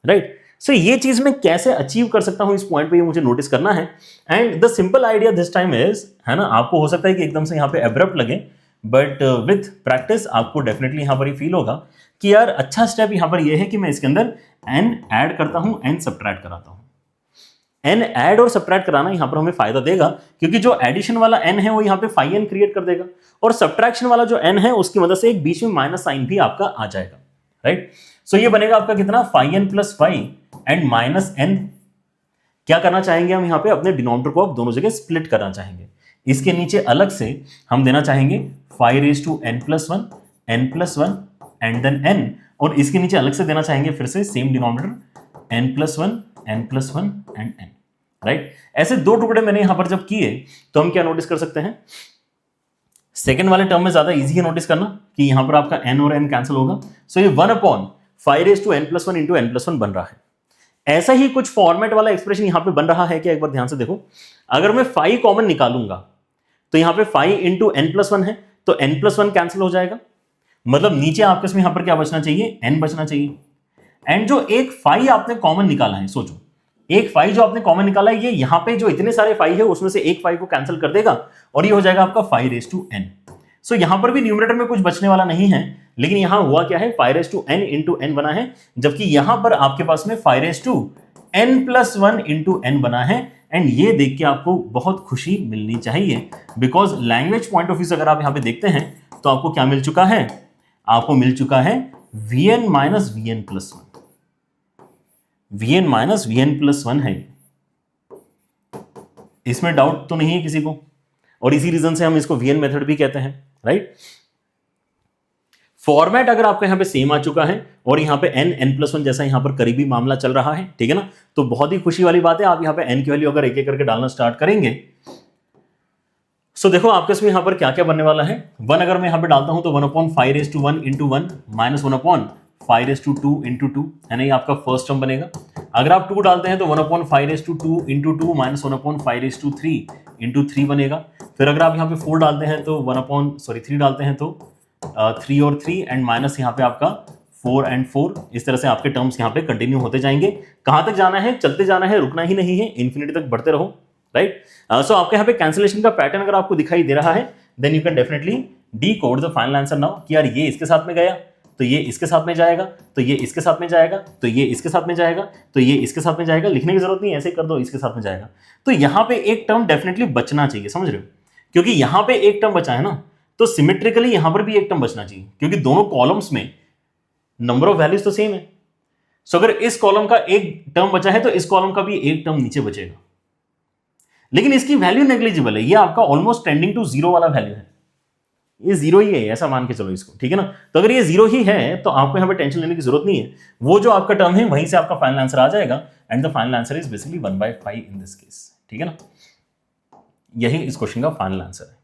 राइट? सो ये चीज मैं कैसे अचीव कर सकता हूं इस पॉइंट पे ये मुझे नोटिस करना है। And the simple idea this time is, है ना, आपको हो सकता है कि एकदम से यहां पे एब्रप्ट लगे, बट विथ प्रैक्टिस आपको डेफिनेटली यहां पर ये फील होगा कि यार अच्छा स्टेप यहां पर ये है कि मैं इसके अंदर n ऐड करता हूं, n सब्ट्रैक्ट कराता हूं। n ऐड और सब्ट्रैक्ट कराना यहां पर हमें फायदा देगा, क्योंकि जो एडिशन वाला n है वो यहां पे phi n क्रिएट कर देगा, और सब्ट्रैक्शन वाला जो n है उसकी मदद से एक बीच में माइनस साइन भी आपका आ जाएगा, राइट? सो ये बनेगा आपका कितना? phi n plus 5 and minus n। क्या करना चाहेंगे हम यहां पे? अपने डिनोमिनेटर को अब दोनों जगह स्प्लिट करना चाहेंगे। इसके नीचे अलग से हम देना चाहेंगे phi raised to n plus 1 n plus 1 and then n, और इसके नीचे अलग से देना चाहेंगे फिर से same denominator n plus 1 n plus 1 and n, right? ऐसे 2 टुकड़े मैंने यहां पर जब किए तो हम क्या नोटिस कर सकते हैं? सेकंड वाले टर्म में ज्यादा इजी है नोटिस करना कि यहां पर आपका n और n कैंसिल होगा। सो ये 1 upon phi raised to n plus 1 into n plus 1 बन रहा है। ऐसा ही कुछ फॉर्मेट वाला एक्सप्रेशन यहां पे बन रहा है कि एक बार ध्यान से देखो, अगर मैं phi कॉमन निकालूंगा तो यहां पे phi इंटू n प्लस 1 है तो n प्लस 1 कैंसिल हो जाएगा, मतलब नीचे आपके इसमें यहां पर क्या बचना चाहिए, n बचना चाहिए। एंड जो एक फाई आपने कॉमन निकाला है, सोचो एक फाई जो आपने कॉमन निकाला है, ये यहां पे जो इतने सारे फाई है उसमें से एक फाई को कैंसिल कर देगा और ये हो जाएगा आपका 5n। सो यहां पर भी न्यूमरेटर में कुछ बचने वाला नहीं है, लेकिन यहां हुआ क्या है 5n इंटू n बना है, जबकि यहां पर आपके पास में 5n+1 इंटू n बना है। एंड ये देख के आपको बहुत खुशी मिलनी चाहिए, because language point of view से अगर आप यहां पे देखते हैं तो आपको क्या मिल चुका है, आपको मिल चुका है vn minus vn+1। vn minus vn+1 है, इसमें डाउट तो नहीं है किसी को, और इसी रीजन से हम इसको vn मेथड भी कहते हैं, राइट। फॉर्मेट अगर आपका यहां पे सेम आ चुका है और यहां पे n+1 जैसा यहां पर करीबी मामला चल रहा है, ठीक है ना, तो बहुत ही खुशी वाली बात है। आप यहां पे n की वैल्यू अगर एक एक करके डालना स्टार्ट करेंगे, सो देखो आपके इसमें यहां पर क्या क्या बनने वाला है। 1 अगर मैं यहां पे डालता हूं तो 1/5 इंटू 1 माइनस 1/5 इंटू 2 है ना, ये आपका फर्स्ट टर्म बनेगा। अगर आप 2 डालते हैं तो 1/5 इंटू 2 माइनस 1/5 इंटू 3 बनेगा। फिर अगर आप यहाँ पे 4 डालते हैं तो 3 डालते हैं तो 3 और 3 एंड माइनस यहाँ पे आपका 4 एंड 4। इस तरह से आपके टर्म्स यहाँ पे कंटिन्यू होते जाएंगे। कहां तक जाना है, चलते जाना है, रुकना ही नहीं है, इन्फिनिटी तक बढ़ते रहो, राइट। सो आपके यहाँ पे कैंसिलेशन का पैटर्न अगर आपको दिखाई दे रहा है, then you can definitely decode the final answer now कि यार ये इसके साथ में गया तो ये इसके साथ में जाएगा, तो ये इसके साथ में जाएगा, तो ये इसके साथ में जाएगा, तो ये इसके साथ में जाएगा। लिखने की जरूरत नहीं, ऐसे कर दो, इसके साथ में जाएगा। तो यहां पे एक टर्म डेफिनेटली बचना चाहिए, समझ रहे हो, क्योंकि यहां पे एक टर्म बचा है ना, तो सिमेट्रिकली यहां पर भी एक टर्म बचना चाहिए, क्योंकि दोनों कॉलम्स में नंबर ऑफ वैल्यूज तो सेम है। सो अगर इस कॉलम का एक टर्म बचा है तो इस कॉलम का भी एक टर्म नीचे बचेगा, लेकिन इसकी वैल्यू नेग्लिजिबल है, ये आपका ऑलमोस्ट टेंडिंग टू 0 वाला वैल्यू है, ये 0 ही है ऐसा मान के चलो इसको, ठीक है ना। तो अगर ये 0 ही है तो आपको यहां पे टेंशन लेने की जरूरत नहीं है, वो जो आपका टर्म है वहीं से आपका फाइनल आंसर आ जाएगा। And the final answer is basically 1/5 in this case, ठीक है ना। यही इस क्वेश्चन का फाइनल आंसर है।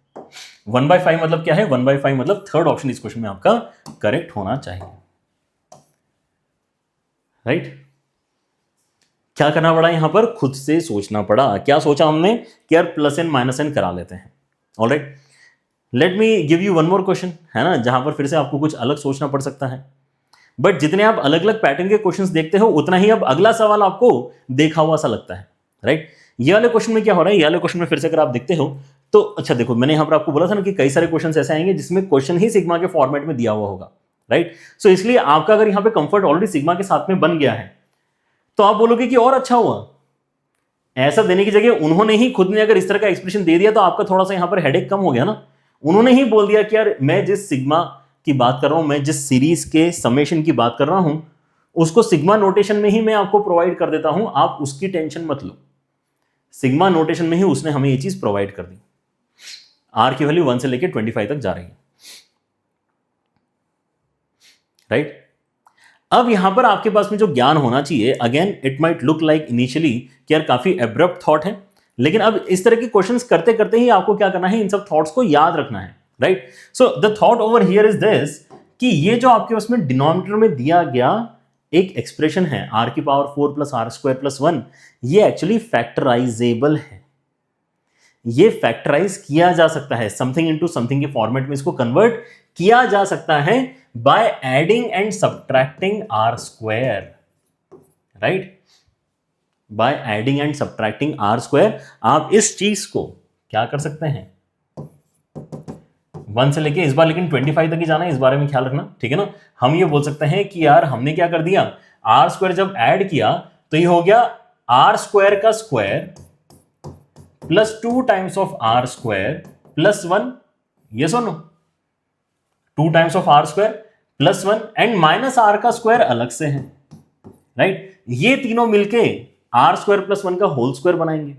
1/5 मतलब क्या है, 1/5 मतलब थर्ड ऑप्शन इस क्वेश्चन में आपका करेक्ट होना चाहिए, राइट। क्या करना पड़ा यहां पर, खुद से सोचना पड़ा। क्या सोचा हमने कि यार प्लस एन माइनस एन करा लेते हैं, alright. Let me give you one more question, है ना, जहां पर फिर से आपको कुछ अलग सोचना पड़ सकता है। बट जितने आप अलग अलग पैटर्न के क्वेश्चंस देखते हो उतना ही अब अगला सवाल आपको देखा हुआ सा लगता है, राइट। ये वाले क्वेश्चन में क्या हो रहा है, ये वाले क्वेश्चन में फिर से अगर आप देखते हो तो अच्छा देखो, मैंने यहां पर आपको बोला था ना कि कई सारे क्वेश्चन ऐसे आएंगे जिसमें क्वेश्चन ही सिग्मा के फॉर्मेट में दिया हुआ होगा, राइट। सो इसलिए आपका अगर यहां पे कंफर्ट ऑलरेडी सिग्मा के साथ में बन गया है तो आप बोलोगे कि और अच्छा हुआ। ऐसा देने की जगह उन्होंने ही खुद ने अगर इस तरह का एक्सप्रेशन दे दिया तो आपका थोड़ा सा यहां पर हेडेक कम हो गया ना। उन्होंने ही बोल दिया कि यार मैं जिस सिग्मा की बात कर रहा हूं, मैं जिस सीरीज के समेशन की बात कर रहा हूं, उसको सिग्मा नोटेशन में ही मैं आपको प्रोवाइड कर देता हूं, आप उसकी टेंशन मत लो। सिग्मा नोटेशन में ही उसने हमें ये चीज प्रोवाइड कर दी। आर की वैल्यू 1 से लेकर 25 तक जा रही है, राइट। अब यहां पर आपके पास में जो ज्ञान होना चाहिए, again it might look like initially कि यार काफी एब्रप्ट थॉट है, लेकिन अब इस तरह की क्वेश्चंस करते करते ही आपको क्या करना है, इन सब थॉट्स को याद रखना है, right. So the thought over here is this कि ये जो आपके पास में डिनोमिनेटर में दिया गया एक एक्सप्रेशन है r⁴ + r² + 1, ये एक्चुअली फैक्टराइजेबल है। ये फैक्टराइज किया जा सकता है, समथिंग इनटू समथिंग के फॉर्मेट में इसको कन्वर्ट किया जा सकता है by adding and subtracting r², right. By adding and subtracting r², आप इस चीज को क्या कर सकते हैं, 1 से लेके इस बार लेकिन 25 तक ही जाना है, इस बारे में ख्याल रखना, ठीक है ना। हम ये बोल सकते हैं कि यार हमने क्या कर दिया, r² जब ऐड किया तो ये हो गया r² का square plus 2 times of r² + 1, yes और no, 2 times of r² + 1 and minus r का स्क्वायर अलग से है, राइट। ये तीनों मिलके r² + 1 का होल स्क्वायर बनाएंगे,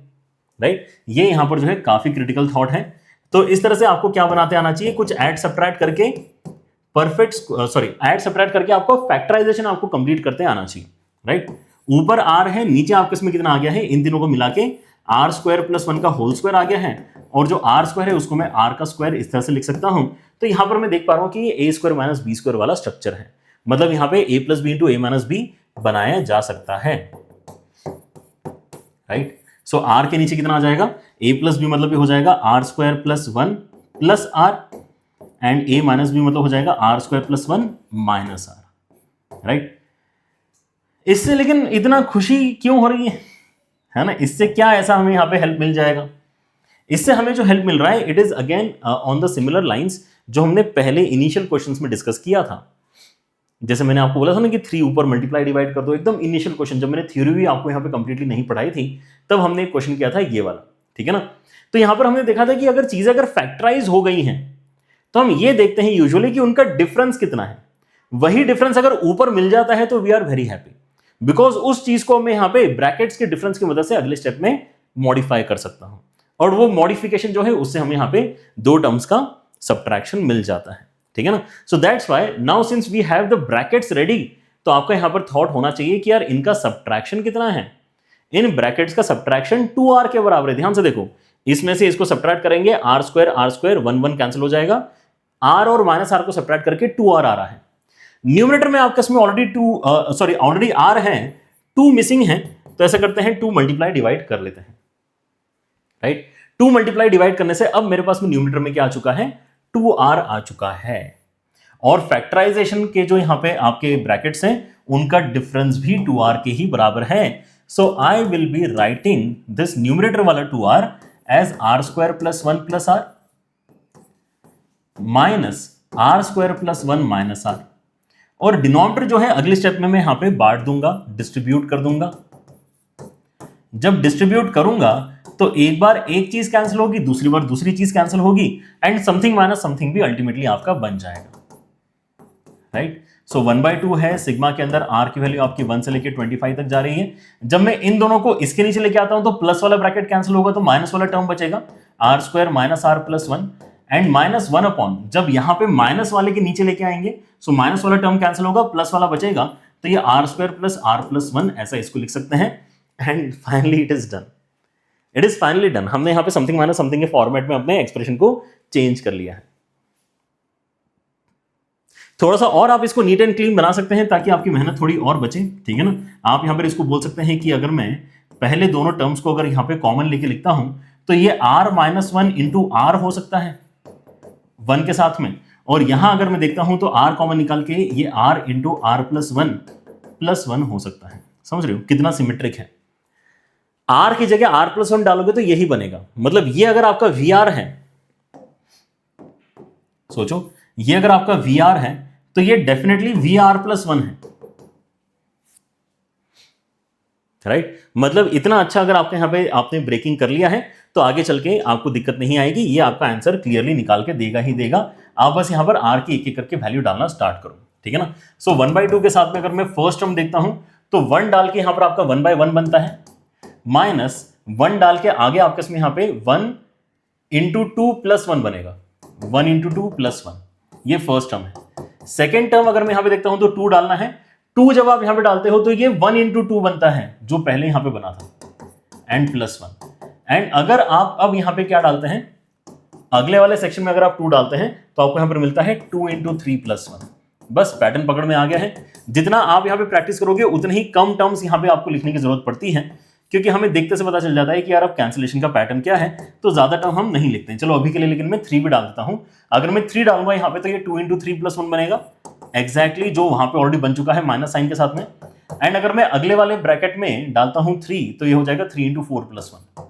राइट। ये यहां पर जो है काफी क्रिटिकल थॉट है। तो इस तरह से आपको क्या बनाते आना चाहिए, कुछ ऐड सब्ट्रैक्ट करके ऐड सब्ट्रैक्ट करके आपको फैक्टराइजेशन आपको कंप्लीट करते आना चाहिए, राइट। ऊपर r है, नीचे आपके इसमें कितना आ गया है, इन तीनों को मिला के r² + 1 का होल स्क्वायर आ गया है, और जो r² है उसको मैं r का स्क्वायर इस तरह से लिख सकता हूं। तो यहां पर मैं देख पा रहा हूं कि ये a² - b² वाला स्ट्रक्चर है, मतलब यहां पे a + b × a - b बनाया जा सकता है, राइट। सो r के नीचे कितना आ जाएगा, a + b मतलब ये हो जाएगा r² + 1 + r and a minus b मतलब हो जाएगा r square plus 1 minus r, right. इससे लेकिन इतना खुशी क्यों हो रही है ना? इससे क्या ऐसा हमें यहाँ पे हेल्प मिल जाएगा? इससे हमें जो हेल्प मिल रहा है it is again on the similar lines जो हमने पहले इनिशियल क्वेश्चंस में डिस्कस किया था। जैसे मैंने आपको बोला था ना कि 3 ऊपर मल्टीप्लाई डिवाइड कर दो, एकदम इनिशियल क्वेश्चन, जब मैंने थ्योरी भी आपको यहाँ पे कंप्लीटली नहीं पढ़ाई थी तब हमने एक क्वेश्चन किया था ये वाला, ठीक है ना। तो यहाँ पर हमने देखा था कि अगर चीजें अगर फैक्टराइज हो गई हैं तो हम ये देखते हैं यूजुअली कि उनका डिफरेंस कितना है। वही डिफरेंस अगर ऊपर मिल जाता है तो we are very happy, because उस चीज को मैं यहाँ पे ब्रैकेट्स के डिफरेंस की मदद से अगले स्टेप में मॉडिफाई कर सकता हूं, और वो मॉडिफिकेशन जो है उससे हमें यहाँ पे 2 टर्म्स का सब्ट्रैक्शन मिल जाता है, ठीक है ना। So that's why now since we have the brackets ready, तो आपका यहाँ पर थॉट होना चाहिए कि यार इनका सब्ट्रैक्शन कितना है। इन ब्रैकेट्स का सब्ट्रैक्शन 2r के बराबर है। ध्यान से देखो, इसमें से इसको सब्ट्रैक्ट करेंगे आर स्क्वायर 1 कैंसिल हो जाएगा, r और माइनस r को सब्ट्रैक्ट करके 2r आ रहा है। न्यूमरेटर में आपके इसमें ऑलरेडी r है, 2 मिसिंग है, तो ऐसा करते हैं 2 मल्टीप्लाई डिवाइड कर लेते हैं, राइट। 2 मल्टीप्लाई डिवाइड करने से अब मेरे पास में न्यूमरेटर में क्या आ चुका है, 2r आ चुका है। और फैक्टराइजेशन के जो यहां पे आपके ब्रैकेट्स हैं उनका डिफरेंस भी 2r के ही बराबर है। So I will be writing this numerator वाला 2r as r square plus 1 plus r minus r square plus 1 minus r, और डिनोमिनेटर जो है अगले स्टेप में मैं यहां पे बांट दूंगा, डिस्ट्रीब्यूट कर दूंगा। जब डिस्ट्रीब्यूट करूंगा तो एक बार एक चीज कैंसिल होगी, दूसरी बार दूसरी चीज कैंसिल होगी, एंड समथिंग माइनस समथिंग भी अल्टीमेटली आपका बन जाएगा, राइट। सो 1/2 है, सिग्मा के अंदर r की वैल्यू आपकी 1 से लेकर 25 तक जा रही है। जब मैं इन दोनों को इसके नीचे लेके आता हूं तो प्लस वाला ब्रैकेट कैंसिल होगा तो माइनस वाला टर्म बचेगा, r square minus r plus 1 and minus 1 upon, जब यहां पे माइनस वाले के नीचे लेके आएंगे सो माइनस वाला टर्म कैंसिल होगा, प्लस वाला बचेगा, तो ये r square plus r plus 1 ऐसा इसको लिख सकते हैं। And finally it is done, it is finally done. हमने यहां पे समथिंग माइनस समथिंग के फॉर्मेट में अपने एक्सप्रेशन को चेंज कर लिया है। थोड़ा सा और आप इसको नीट एंड क्लीन बना सकते हैं ताकि आपकी मेहनत थोड़ी और बचे, ठीक है ना। आप यहां पर इसको बोल सकते हैं कि अगर मैं पहले दोनों टर्म्स को अगर यहां पे कॉमन लेके लिखता हूं तो ये r माइनस 1 इंटू आर हो सकता है 1 के साथ में, और यहां अगर मैं देखता हूं तो r कॉमन निकाल के ये r इंटू आर प्लस 1 हो सकता है। समझ रहे हो कितना सिमेट्रिक है। r की जगह r प्लस 1 डालोगे तो यही बनेगा, मतलब ये अगर आपका vr है, सोचो ये अगर आपका vr है तो ये डेफिनेटली vr प्लस 1 है, राइट। मतलब इतना अच्छा अगर आपके यहां पे आपने ब्रेकिंग कर लिया है तो आगे चल के आपको दिक्कत नहीं आएगी, ये आपका आंसर क्लियरली निकाल के देगा ही देगा। आप बस यहां पर r की एक एक करके वैल्यू डालना स्टार्ट करो, ठीक है ना। सो 1/2 के साथ में अगर मैं फर्स्ट टर्म देखता हूं तो 1 डाल के यहां पर आपका 1/1 बनता है, माइनस 1 डाल के आगे आपके इसमें यहां पे 1 इंटू 2 प्लस 1 बनेगा, 1 इंटू 2 प्लस 1, ये फर्स्ट टर्म है। सेकेंड टर्म अगर मैं यहां पे देखता हूं तो 2 डालना है, 2 जब आप यहां पे डालते हो तो ये 1 इंटू 2 बनता है जो पहले यहां पे बना था, एंड प्लस 1। एंड अगर आप अब यहां पे क्या डालते हैं, अगले वाले सेक्शन में अगर आप 2 डालते हैं तो आपको यहां पर मिलता है 2 इंटू 3 प्लस 1। बस पैटर्न पकड़ में आ गया है। जितना आप यहां पे प्रैक्टिस करोगे उतने ही कम टर्म्स यहां पे आपको लिखने की जरूरत पड़ती है, क्योंकि हमें देखते से पता चल जाता है कि यार अब कैंसिलेशन का पैटर्न क्या है, तो ज्यादा टर्म हम नहीं लिखते हैं। चलो अभी के लिए लेकिन मैं 3 भी डाल देता हूं। अगर मैं 3 डालूंगा यहां पे तो ये 2 इंटू 3 प्लस 1 बनेगा, एग्जैक्टली जो वहां पे ऑलरेडी बन चुका है माइनस साइन के साथ में। एंड अगर मैं अगले वाले ब्रैकेट में डालता हूं 3 तो ये हो जाएगा 3 इंटू 4 प्लस 1।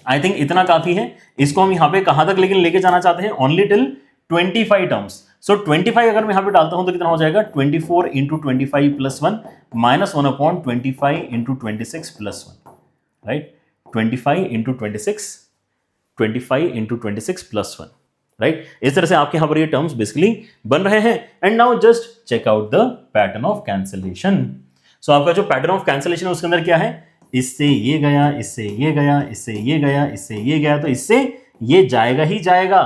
आई थिंक इतना काफी है। इसको हम यहां पे कहां तक लेकिन लेके जाना चाहते हैं, ओनली टिल 25 टर्म्स। सो 25 अगर मैं यहां पे डालता हूं तो कितना हो जाएगा, 24 into 25 plus 1 minus 1 upon 25 into 26 plus 1, right. 25 into 25 into 26 plus 1, right. इस तरह से आपके यहां पर ये टर्म्स बेसिकली बन रहे हैं। And now just check out the pattern of cancellation. सो आपका जो पैटर्न ऑफ कैंसिलेशन है उसके अंदर क्या है, इससे ये गया, इससे ये गया, इससे ये गया, इससे ये गया, तो इससे ये जाएगा ही जाएगा।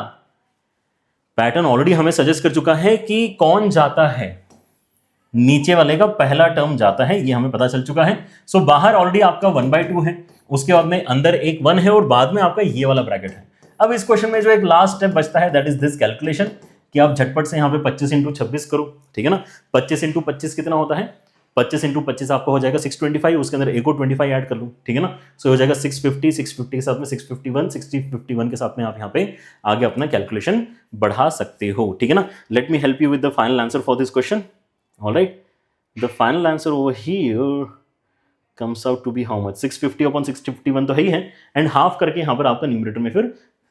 पैटर्न ऑलरेडी हमें सजेस्ट कर चुका है कि कौन जाता है, नीचे वाले का पहला टर्म जाता है, ये हमें पता चल चुका है। सो बाहर ऑलरेडी आपका 1/2 है, उसके बाद में अंदर एक 1 है और बाद में आपका ये वाला ब्रैकेट है। अब इस क्वेश्चन में जो एक लास्ट स्टेप बचता है दैट इज दिस कैलकुलेशन, कि आप झटपट से यहाँ पे 25 इंटू 26 करो, ठीक है ना। 25 इंटू 25 कितना होता है, 25 इंटू 25 आपका हो जाएगा 625, उसके अंदर एक और 25 ऐड कर लूँ, ठीक है ना। सो हो जाएगा 650, 650 के साथ में 651, 651 के साथ में आप यहाँ पे आगे अपना कैलकुलेशन बढ़ा सकते हो, ठीक है ना। Late me help you with the final answer for this question. Alright, the final answer over here comes out to be how much? 650 upon 651 तो है ही है, एंड हाफ करके यहाँ पर आपका न्यूमरेटर में फिर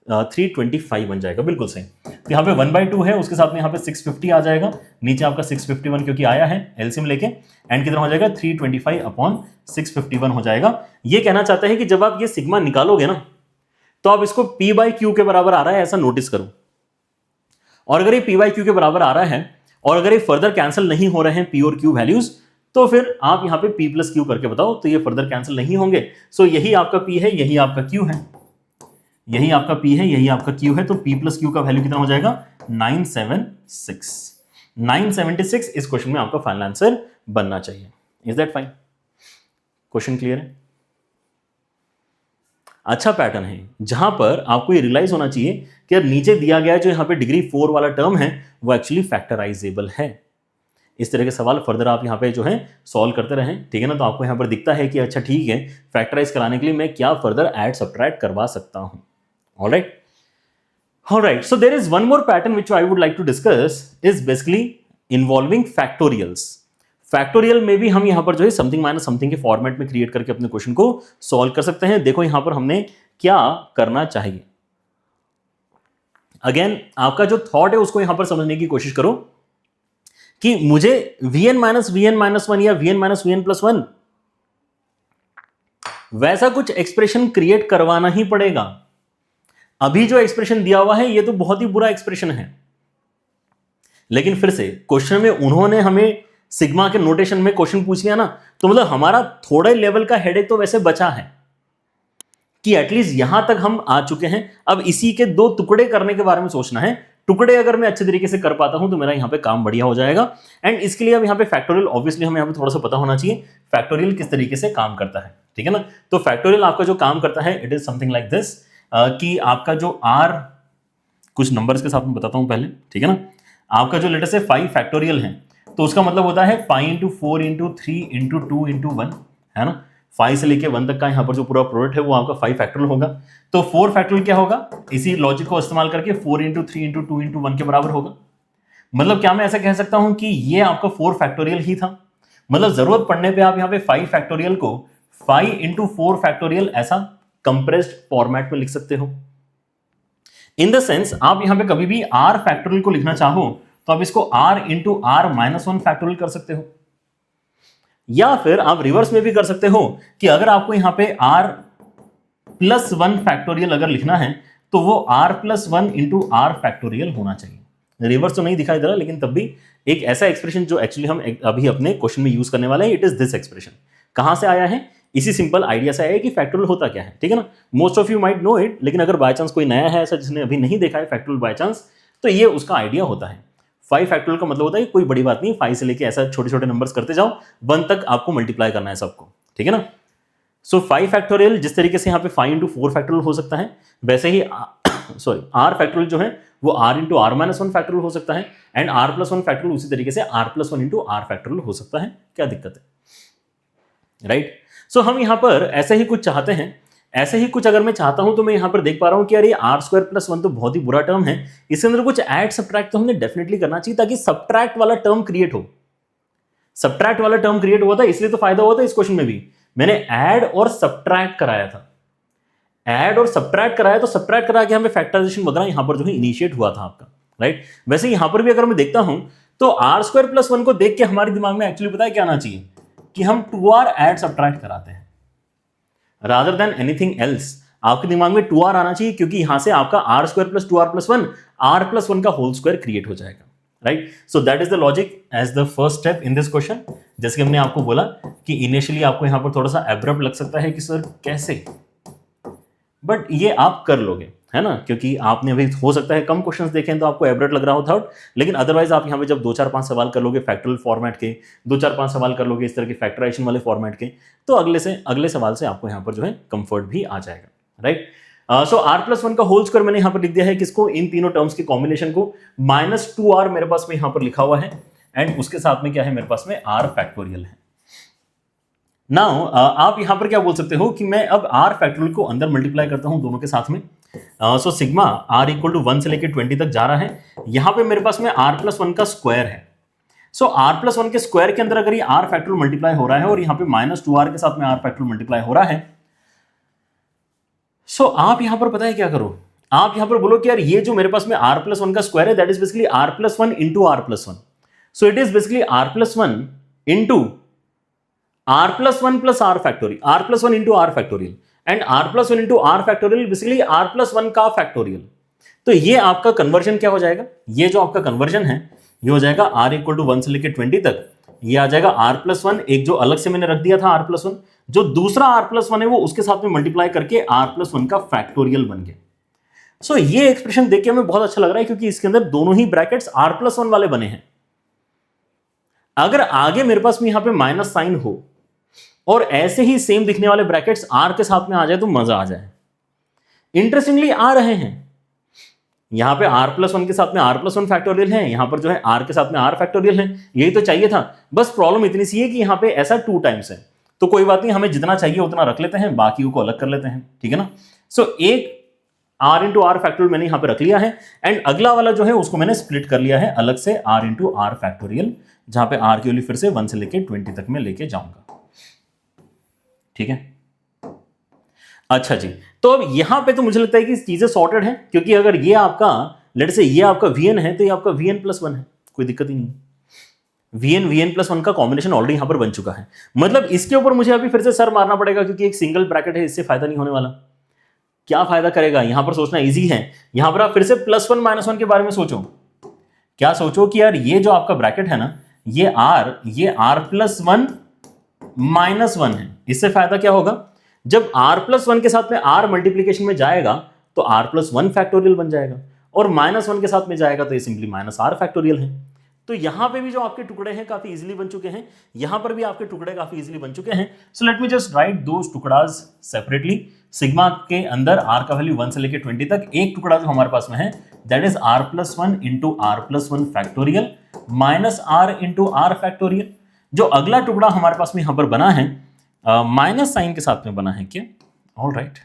325 बन जाएगा, बिल्कुल सही। तो यहाँ पे 1/2 है, उसके साथ में यहाँ पे 650 आ जाएगा, नीचे आपका 651 क्योंकि आया है एलसीएम लेके, एंड कितना हो जाएगा 325 अपॉन 651 हो जाएगा। ये कहना चाहता है कि जब आप ये सिग्मा निकालोगे ना, तो आप इसको P/Q के बराबर आ रहा है ऐसा नोटिस करो, और अगर ये P/Q के बराबर आ रहा है और अगर ये फर्दर कैंसिल नहीं हो रहे हैं P और Q वैल्यूज, तो फिर आप यहाँ पे P+Q करके बताओ, तो ये फर्दर कैंसिल नहीं होंगे। सो यही आपका P है, यही आपका Q है, यही आपका P है, यही आपका Q है, तो P+Q का वैल्यू कितना हो जाएगा 976। 976 इस क्वेश्चन में आपका फाइनल आंसर बनना चाहिए। Is that fine? Question clear है? अच्छा पैटर्न है जहां पर आपको ये रियलाइज होना चाहिए कि यार नीचे दिया गया जो यहाँ पे डिग्री 4 वाला टर्म है वो एक्चुअली फैक्टराइजेबल है। इस तरह के सवाल फर्दर आप यहाँ पे जो है सॉल्व करते रहें, ठीक है ना। तो आपको यहाँ पर दिखता है कि अच्छा ठीक है, फैक्टराइज कराने के लिए मैं क्या फर्दर ऐड सब्ट्रैक्ट करवा सकता हूं। Alright, so there is one more pattern which I would like to discuss, is basically involving factorials. Factorial में भी हम यहाँ पर जो है समथिंग माइनस समथिंग के फॉर्मेट में क्रिएट करके अपने क्वेश्चन को सॉल्व कर सकते हैं। देखो यहाँ पर हमने क्या करना चाहिए। अगेन आपका जो थॉट है उसको यहां पर समझने की कोशिश करो कि मुझे Vn-Vn-1 या Vn-Vn+1 वैसा कुछ एक्सप्रेशन क्रिएट करवाना ही पड़ेगा। अभी जो एक्सप्रेशन दिया हुआ है ये तो बहुत ही बुरा एक्सप्रेशन है, लेकिन फिर से क्वेश्चन में उन्होंने हमें सिग्मा के नोटेशन में क्वेश्चन पूछ लिया ना, तो मतलब हमारा थोड़े लेवल का हेडेक तो वैसे बचा है कि एटलीस्ट यहां तक हम आ चुके हैं। अब इसी के 2 टुकड़े करने के बारे में सोचना है। टुकड़े अगर मैं अच्छे तरीके से कर पाता हूं तो मेरा यहां पे काम बढ़िया हो जाएगा। एंड इसके लिए अब यहां पे फैक्टोरियल ऑब्वियसली हमें यहां पे थोड़ा सा पता होना चाहिए फैक्टोरियल किस तरीके से काम करता है, ठीक है ना। तो फैक्टोरियल आपका जो काम करता है it is something like this, कि आपका जो R, कुछ नंबर्स के साथ में बताता हूं पहले, ठीक है ना। आपका जो लेटर से 5 फैक्टोरियल है तो उसका मतलब होता है 5 × 4 × 3 × 2 × 1, है ना। 5 से लेके 1 तक का यहाँ पर जो पूरा प्रोडक्ट है वो आपका 5 फैक्टोरियल होगा। तो 4 फैक्टोरियल क्या होगा, इसी लॉजिक को इस्तेमाल करके 4 × 3 × 2 × 1 के बराबर होगा। मतलब क्या मैं ऐसा कह सकता हूं कि ये आपका 4 फैक्टोरियल ही था। मतलब जरूरत पड़ने पे आप यहाँ पे 5 फैक्टोरियल को 5 × 4 फैक्टोरियल ऐसा कंप्रेस्ड फॉर्मेट में लिख सकते हो। इन द सेंस आप यहाँ पे कभी भी R फैक्टोरियल को लिखना चाहो तो आप इसको R × R-1 फैक्टोरियल कर सकते हो, या फिर आप रिवर्स में भी कर सकते हो कि अगर आपको यहां पे R+1 फैक्टोरियल अगर लिखना है तो वो R+1 × R फैक्टोरियल होना चाहिए। रिवर्स तो नहीं दिखाई दे रहा, लेकिन तब भी एक ऐसा एक्सप्रेशन जो एक्चुअली हम अभी अपने क्वेश्चन में यूज करने वाले हैं, इट इज दिस एक्सप्रेशन। कहां से आया है? इसी सिंपल आइडिया से आया है कि फैक्टोरियल होता क्या है, ठीक है ना। Most of you might know it, लेकिन अगर बाय चांस कोई नया है ऐसा जिसने अभी नहीं देखा है फैक्टोरियल बाय चांस, तो ये उसका आइडिया होता है। 5 फैक्टोरियल का मतलब होता है कोई बड़ी बात नहीं, 5 से लेके ऐसा छोटे छोटे नंबर्स करते जाओ, 1 तक आपको मल्टीप्लाई करना है सबको, ठीक है ना। सो 5 फैक्टोरियल जिस तरीके से यहाँ पे 5 × 4 फैक्टोरियल हो सकता है, वैसे ही R फैक्टोरियल जो है वो R × R-1 फैक्टोरियल हो सकता है, एंड R+1 फैक्टोरियल उसी तरीके से R+1 × R फैक्टोरियल हो सकता है। क्या दिक्कत है, राइट। सो हम यहाँ पर ऐसे ही कुछ चाहते हैं, ऐसे ही कुछ अगर मैं चाहता हूं तो मैं यहां पर देख पा रहा हूं कि यार ये R² + 1 तो बहुत ही बुरा टर्म है, इसके अंदर कुछ ऐड सब्ट्रैक्ट तो हमने डेफिनेटली करना चाहिए ताकि सब्ट्रैक्ट वाला टर्म क्रिएट हो। सब्ट्रैक्ट वाला टर्म क्रिएट हुआ था इसलिए तो फायदा हुआ था इस क्वेश्चन में भी, मैंने ऐड और सब्ट्रैक्ट कराया था। ऐड और सब्ट्रैक्ट कराया तो सब्ट्रैक्ट करा के हमें फैक्टराइजेशन वगैरह यहां पर जो है इनिशिएट हुआ था आपका, राइट। वैसे यहां पर भी अगर मैं देखता हूं तो R² + 1 को देख के हमारे दिमाग में एक्चुअली पता है क्या आना चाहिए कि हम 2R ऐड सब्ट्रैक्ट कराते हैं rather than anything else। आपके दिमाग में 2R आना चाहिए क्योंकि यहां से आपका R² + 2R+1 R+1 का होल स्क्वायर क्रिएट हो जाएगा, right. So that is the logic as the first step in this question. जैसे कि हमने आपको बोला कि इनिशियली आपको यहां पर थोड़ा सा एब्रप्ट लग सकता है कि सर कैसे, बट ये आप कर लोगे, है ना, क्योंकि आपने अभी हो सकता है कम क्वेश्चंस देखें तो आपको एब्रप्ट लग रहा होता, लेकिन अदरवाइज आप यहाँ पे जब 2-4-5 सवाल कर लोगे फैक्टोरियल फॉर्मेट के, 2-4-5 सवाल कर लोगे इस तरह के फैक्टराइजेशन वाले फॉर्मेट के, तो अगले सवाल से आपको यहाँ पर जो है कंफर्ट भी आ जाएगा, राइट। सो R+1 का होल स्क्वायर मैंने यहाँ पर लिख दिया है किसको, इन तीनों टर्म्स के कॉम्बिनेशन को। -2R मेरे पास में यहाँ पर लिखा हुआ है, एंड उसके साथ में क्या है मेरे पास में R फैक्टोरियल है, नाउ आप यहां पर क्या बोल सकते हो कि मैं अब आर फैक्टोरियल को अंदर मल्टीप्लाई करता हूं दोनों के साथ में। So sigma r equal to 1 से लेकर 20 तक जा रहा है। यहां पे मेरे पास में आर प्लस 1 का स्क्वायर है। सो आर प्लस 1 के स्क्वायर के अंदर अगर ये आर फैक्टोरियल मल्टीप्लाई हो रहा है और यहां पे -2r के साथ में आर फैक्टोरियल मल्टीप्लाई हो रहा है, सो आप यहां पर पता है क्या करो, आप यहां पर बोलो कि यार ये जो मेरे पास में आर प्लस 1 का स्क्वायर है that is basically r plus 1 into r plus 1। So it is basically r plus 1 into r plus 1 plus r factorial, r plus 1 into r factorial and r plus 1 into r factorial basically r plus 1 का factorial। तो ये आपका conversion क्या हो जाएगा, ये जो आपका कन्वर्जन है ये हो जाएगा r इक्वल टू 1 से लेकर 20 तक, ये आ जाएगा r प्लस 1, एक जो अलग से मैंने रख दिया था r प्लस 1, जो दूसरा r प्लस 1 है वो उसके साथ में मल्टीप्लाई करके r प्लस 1 का फैक्टोरियल बन गया। सो ये एक्सप्रेशन देख के हमें बहुत अच्छा लग रहा है क्योंकि इसके अंदर दोनों ही ब्रैकेट्स r प्लस 1 वाले बने हैं। अगर आगे मेरे पास में यहां पे माइनस साइन हो और ऐसे ही सेम दिखने वाले ब्रैकेट्स आर के साथ में आ जाए तो मजा आ जाए। इंटरेस्टिंगली आ रहे हैं, यहां पे आर प्लस 1 के साथ में आर प्लस 1 फैक्टोरियल है, यहां पर जो है आर के साथ में आर फैक्टोरियल है, यही तो चाहिए था। बस प्रॉब्लम इतनी सी है कि यहां पे ऐसा 2 टाइम्स है, तो कोई बात नहीं, हमें जितना चाहिए उतना रख लेते हैं, बाकी को अलग कर लेते हैं, ठीक है ना। सो एक आर इंटू आर फैक्टोरियल मैंने यहां पे रख लिया है एंड अगला वाला जो है उसको मैंने स्प्लिट कर लिया है अलग से आर इंटू आर फैक्टोरियल, जहां पे आर की वैल्यू फिर से 1 से लेकर 20 तक में लेके जाऊंगा, ठीक है। अच्छा जी, तो अब यहां पे तो मुझे लगता है कि चीजें सॉर्टेड हैं, क्योंकि अगर ये आपका लेट से ये आपका vn है तो ये आपका vn प्लस 1 है, कोई दिक्कत ही नहीं। vn प्लस 1 का कॉम्बिनेशन ऑलरेडी यहां पर बन चुका है, मतलब इसके ऊपर मुझे अभी फिर से सर मारना पड़ेगा क्योंकि एक सिंगल ब्रैकेट है, इससे फायदा नहीं होने वाला। क्या फायदा करेगा, यहां पर सोचना इजी है। यहां पर आप फिर से +1 -1 के बारे में सोचो, क्या सोचो कि यार ये जो आपका ब्रैकेट है ना, ये r प्लस 1 -1 है। इससे फायदा क्या होगा, जब r प्लस 1 के साथ में r मल्टीप्लीकेशन में जाएगा तो r प्लस 1 फैक्टोरियल बन जाएगा, और -1 के साथ में जाएगा तो ये सिंपली -r फैक्टोरियल है। तो यहां पे भी जो आपके टुकड़े हैं काफी इजीली बन चुके हैं, यहां पर भी आपके टुकड़े काफी इजीली बन चुके हैं। So let me just write those टुकड़ाज सेपरेटली। सिग्मा के अंदर r का वैल्यू 1 से लेकर 20 तक, एक टुकड़ा जो हमारे पास में है that is r plus 1 into r plus 1 factorial minus r into r factorial. जो अगला टुकड़ा हमारे पास में यहां पर बना है माइनस साइन के साथ में बना है, क्या ऑल राइट,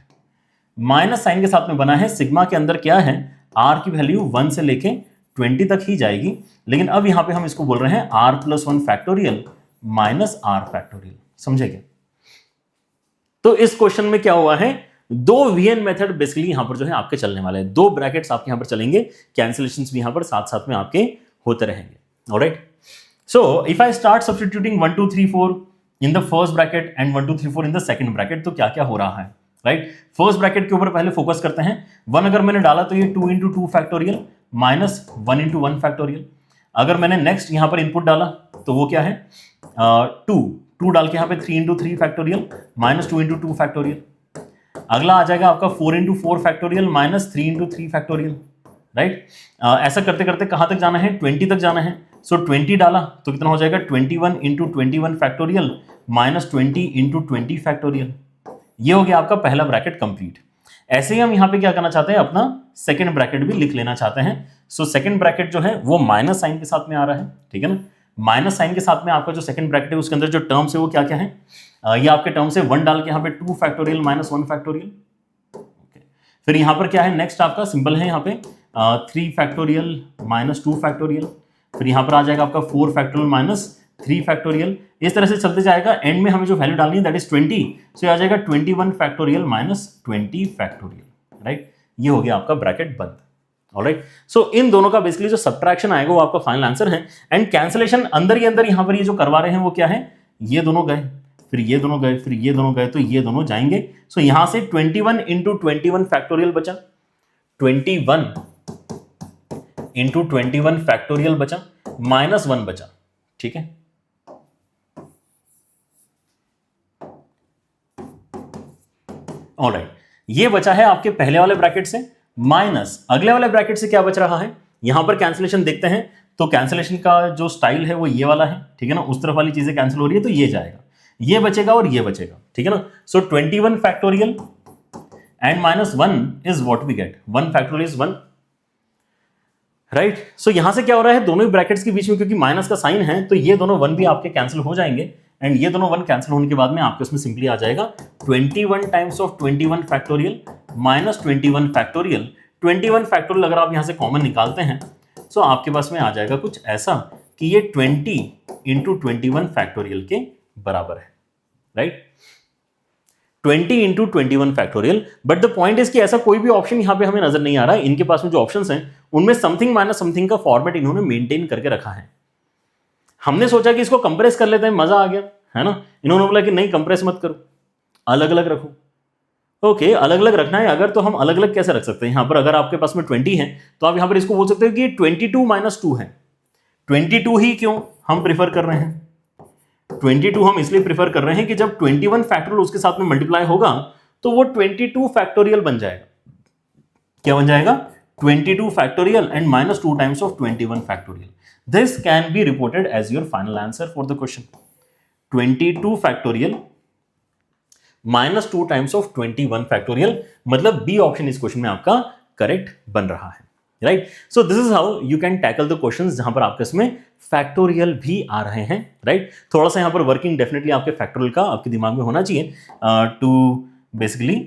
माइनस साइन के साथ में बना है। सिग्मा के अंदर क्या है, r की वैल्यू 1 से लेके 20 तक ही जाएगी, लेकिन अब यहां पे हम इसको बोल रहे हैं r plus 1 factorial minus r factorial, समझे क्या। तो इस क्वेश्चन में क्या हुआ है, दो वीएन मेथड बेसिकली यहां पर जो है आपके चलने वाले हैं, दो ब्रैकेट्स आपके यहां पर चलेंगे, कैंसिलेशंस भी यहां पर साथ साथ में आपके होते रहेंगे, alright. So if I start substituting 1 2 3 4 in the first bracket and 1 2 3 4 in the second bracket, तो क्या क्या हो रहा है, राइट। फर्स्ट ब्रैकेट के ऊपर पहले फोकस करते हैं। 1 अगर मैंने डाला तो ये 2 into 2 factorial minus 1 into 1 factorial. अगर मैंने नेक्स्ट यहां पर इनपुट डाला तो वो क्या है, 2 डाल के यहां पे 3 into 3 factorial minus 2 into 2 factorial. अगला आ जाएगा आपका 4 into 4 factorial minus 3 into 3 factorial, right. ऐसा करते करते कहां तक जाना है, 20 तक जाना है। सो 20 डाला तो कितना हो जाएगा, 21 into 21 factorial minus 20 into 20 factorial. ये हो गया आपका पहला ब्रैकेट कंप्लीट। ऐसे ही हम यहाँ पे क्या करना चाहते हैं, अपना सेकंड ब्रैकेट भी लिख लेना चाहते हैं। सो सेकंड ब्रैकेट जो है वो माइनस साइन के साथ में आ रहा है, ठीक है ना। माइनस साइन के साथ में आपका जो सेकंड ब्रैकेट है उसके अंदर जो टर्म्स है वो क्या क्या है, ये आपके टर्म्स है 1 डाल के यहाँ पे 2 फैक्टोरियल माइनस 1 फैक्टोरियल। फिर यहाँ पर क्या है, नेक्स्ट आपका सिंबल है यहाँ पे 3 फैक्टोरियल माइनस 2 फैक्टोरियल। फिर यहाँ पर आ जाएगा आपका 4 फैक्टोरियल माइनस 3 फैक्टोरियल। इस तरह से चलते जाएगा, एंड में हमें जो वैल्यू डालनी है दैट इज 20, सो आ जाएगा 21 फैक्टोरियल माइनस 20 फैक्टोरियल, राइट। ये हो गया आपका ब्रैकेट बंद, ऑलराइट। सो इन दोनों का बेसिकली जो सब्ट्रैक्शन आएगा वो आपका फाइनल आंसर है। एंड कैंसिलेशन अंदर ही अंदर यहाँ पर ये जो करवा रहे हैं वो क्या है, ये दोनों गए, फिर ये दोनों गए, फिर ये दोनों गए, तो ये दोनों जाएंगे। सो यहां से 21 इंटू 21 फैक्टोरियल बचा, 21 इंटू 21 फैक्टोरियल बचा, माइनस 1 बचा, ठीक है। ऑलराइट, ये बचा है आपके पहले वाले ब्रैकेट से, माइनस अगले वाले ब्रैकेट से क्या बच रहा है। यहां पर कैंसिलेशन देखते हैं तो कैंसिलेशन का जो स्टाइल है वो ये वाला है, ठीक है ना। उस तरफ वाली चीजें कैंसिल हो रही है तो ये जाएगा, ये बचेगा और ये बचेगा, ठीक है ना। So 21 factorial and minus 1 is what we get, 1 factorial is 1, right. So यहां से क्या हो रहा है, दोनों ही ब्रैकेट्स के बीच में क्योंकि माइनस का साइन है तो ये दोनों 1 भी आपके कैंसिल हो जाएंगे। एंड ये दोनों 1 कैंसिल होने के बाद में आपके उसमें सिंपली आ जाएगा 21 times of 21 factorial minus 21 factorial. 21 factorial अगर आप यहां से कॉमन निकालते हैं तो आपके पास में आ जाएगा कुछ ऐसा कि ये 20 इंटू 21 फैक्टोरियल के बराबर है, right? 20 into 21 factorial. But the point is कि ऐसा कोई भी ऑप्शन यहां पे हमें नजर नहीं आ रहा है। इनके पास में जो ऑप्शंस हैं उनमें समथिंग माइनस समथिंग का फॉर्मेट इन्होंने मेंटेन करके रखा है। हमने सोचा कि इसको कंप्रेस कर लेते हैं, मजा आ गया, है ना? इन्होंने बोला कि नहीं कंप्रेस मत करो, अलग अलग रखो। ओके, अलग अलग रखना है अगर, तो हम अलग अलग कैसे रख सकते हैं? यहां पर अगर आपके पास में 20 है तो आप यहां पर इसको बोल सकते हो कि 22 माइनस 2 है। 22 ही क्यों हम प्रिफर कर रहे हैं? 22 हम इसलिए प्रिफर कर रहे हैं कि जब 21 फैक्टोरियल उसके साथ में मल्टीप्लाई होगा तो वो 22 फैक्टोरियल बन जाएगा। क्या बन जाएगा? 22 factorial and minus 2 times of 21 factorial. This can be reported as your final answer for the question. 22 factorial minus 2 times of 21 factorial, मतलब बी ऑप्शन इस क्वेश्चन में आपका करेक्ट बन रहा है, right? So this is how you can tackle the questions जहां पर आपके इसमें फैक्टोरियल भी आ रहे हैं, राइट? थोड़ा सा यहां पर वर्किंग डेफिनेटली आपके फैक्टोरियल का आपके दिमाग में होना चाहिए to basically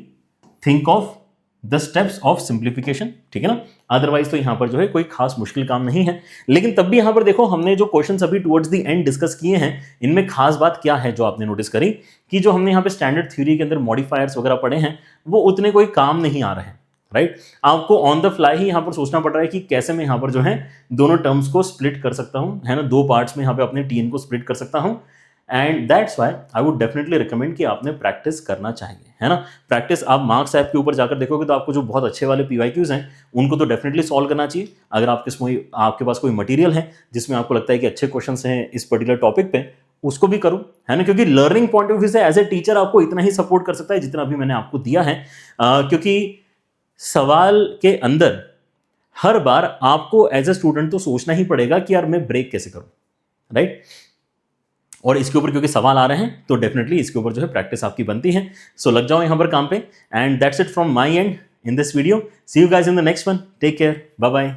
think of the steps of simplification, ठीक है ना? अदरवाइज तो यहां पर जो है कोई खास मुश्किल काम नहीं है। लेकिन तब भी यहां पर देखो, हमने जो क्वेश्चंस अभी टुवर्ड्स द एंड डिस्कस किए हैं, इनमें खास बात क्या है जो आपने नोटिस करी कि जो हमने यहां पे स्टैंडर्ड थ्योरी के अंदर मॉडिफायर्स वगैरह पढ़े हैं वो उतने कोई काम नहीं आ रहे हैं, राइट? आपको ऑन द फ्लाई ही यहां पर सोचना पड़ रहा है कि कैसे मैं यहां पर जो है दोनों टर्म्स को स्प्लिट कर सकता हूं, है ना? 2 पार्ट्स में यहां पे अपने टीएन को स्प्लिट कर सकता हूं। And that's why I would definitely recommend कि आपने प्रैक्टिस करना चाहिए, है ना? प्रैक्टिस आप मार्क्स ऐप के ऊपर जाकर देखोगे तो आपको जो बहुत अच्छे वाले पीवाईक्यूज हैं उनको तो डेफिनेटली सॉल्व करना चाहिए। अगर आपके पास कोई मटेरियल है जिसमें आपको लगता है कि अच्छे क्वेश्चंस हैं इस पर्टिकुलर टॉपिक पे, उसको भी करो, है ना? क्योंकि लर्निंग पॉइंट ऑफ व्यू से एज ए टीचर आपको इतना ही सपोर्ट कर सकता है जितना अभी मैंने आपको दिया है, क्योंकि सवाल के अंदर हर बार आपको एज ए स्टूडेंट तो सोचना ही पड़ेगा कि यार मैं ब्रेक कैसे करूं, राइट? और इसके ऊपर क्योंकि सवाल आ रहे हैं तो डेफिनेटली इसके ऊपर जो है प्रैक्टिस आपकी बनती है। सो लग जाओ यहां पर काम पे। And that's it from my end in this video. See you guys in the next one. Take care, bye bye.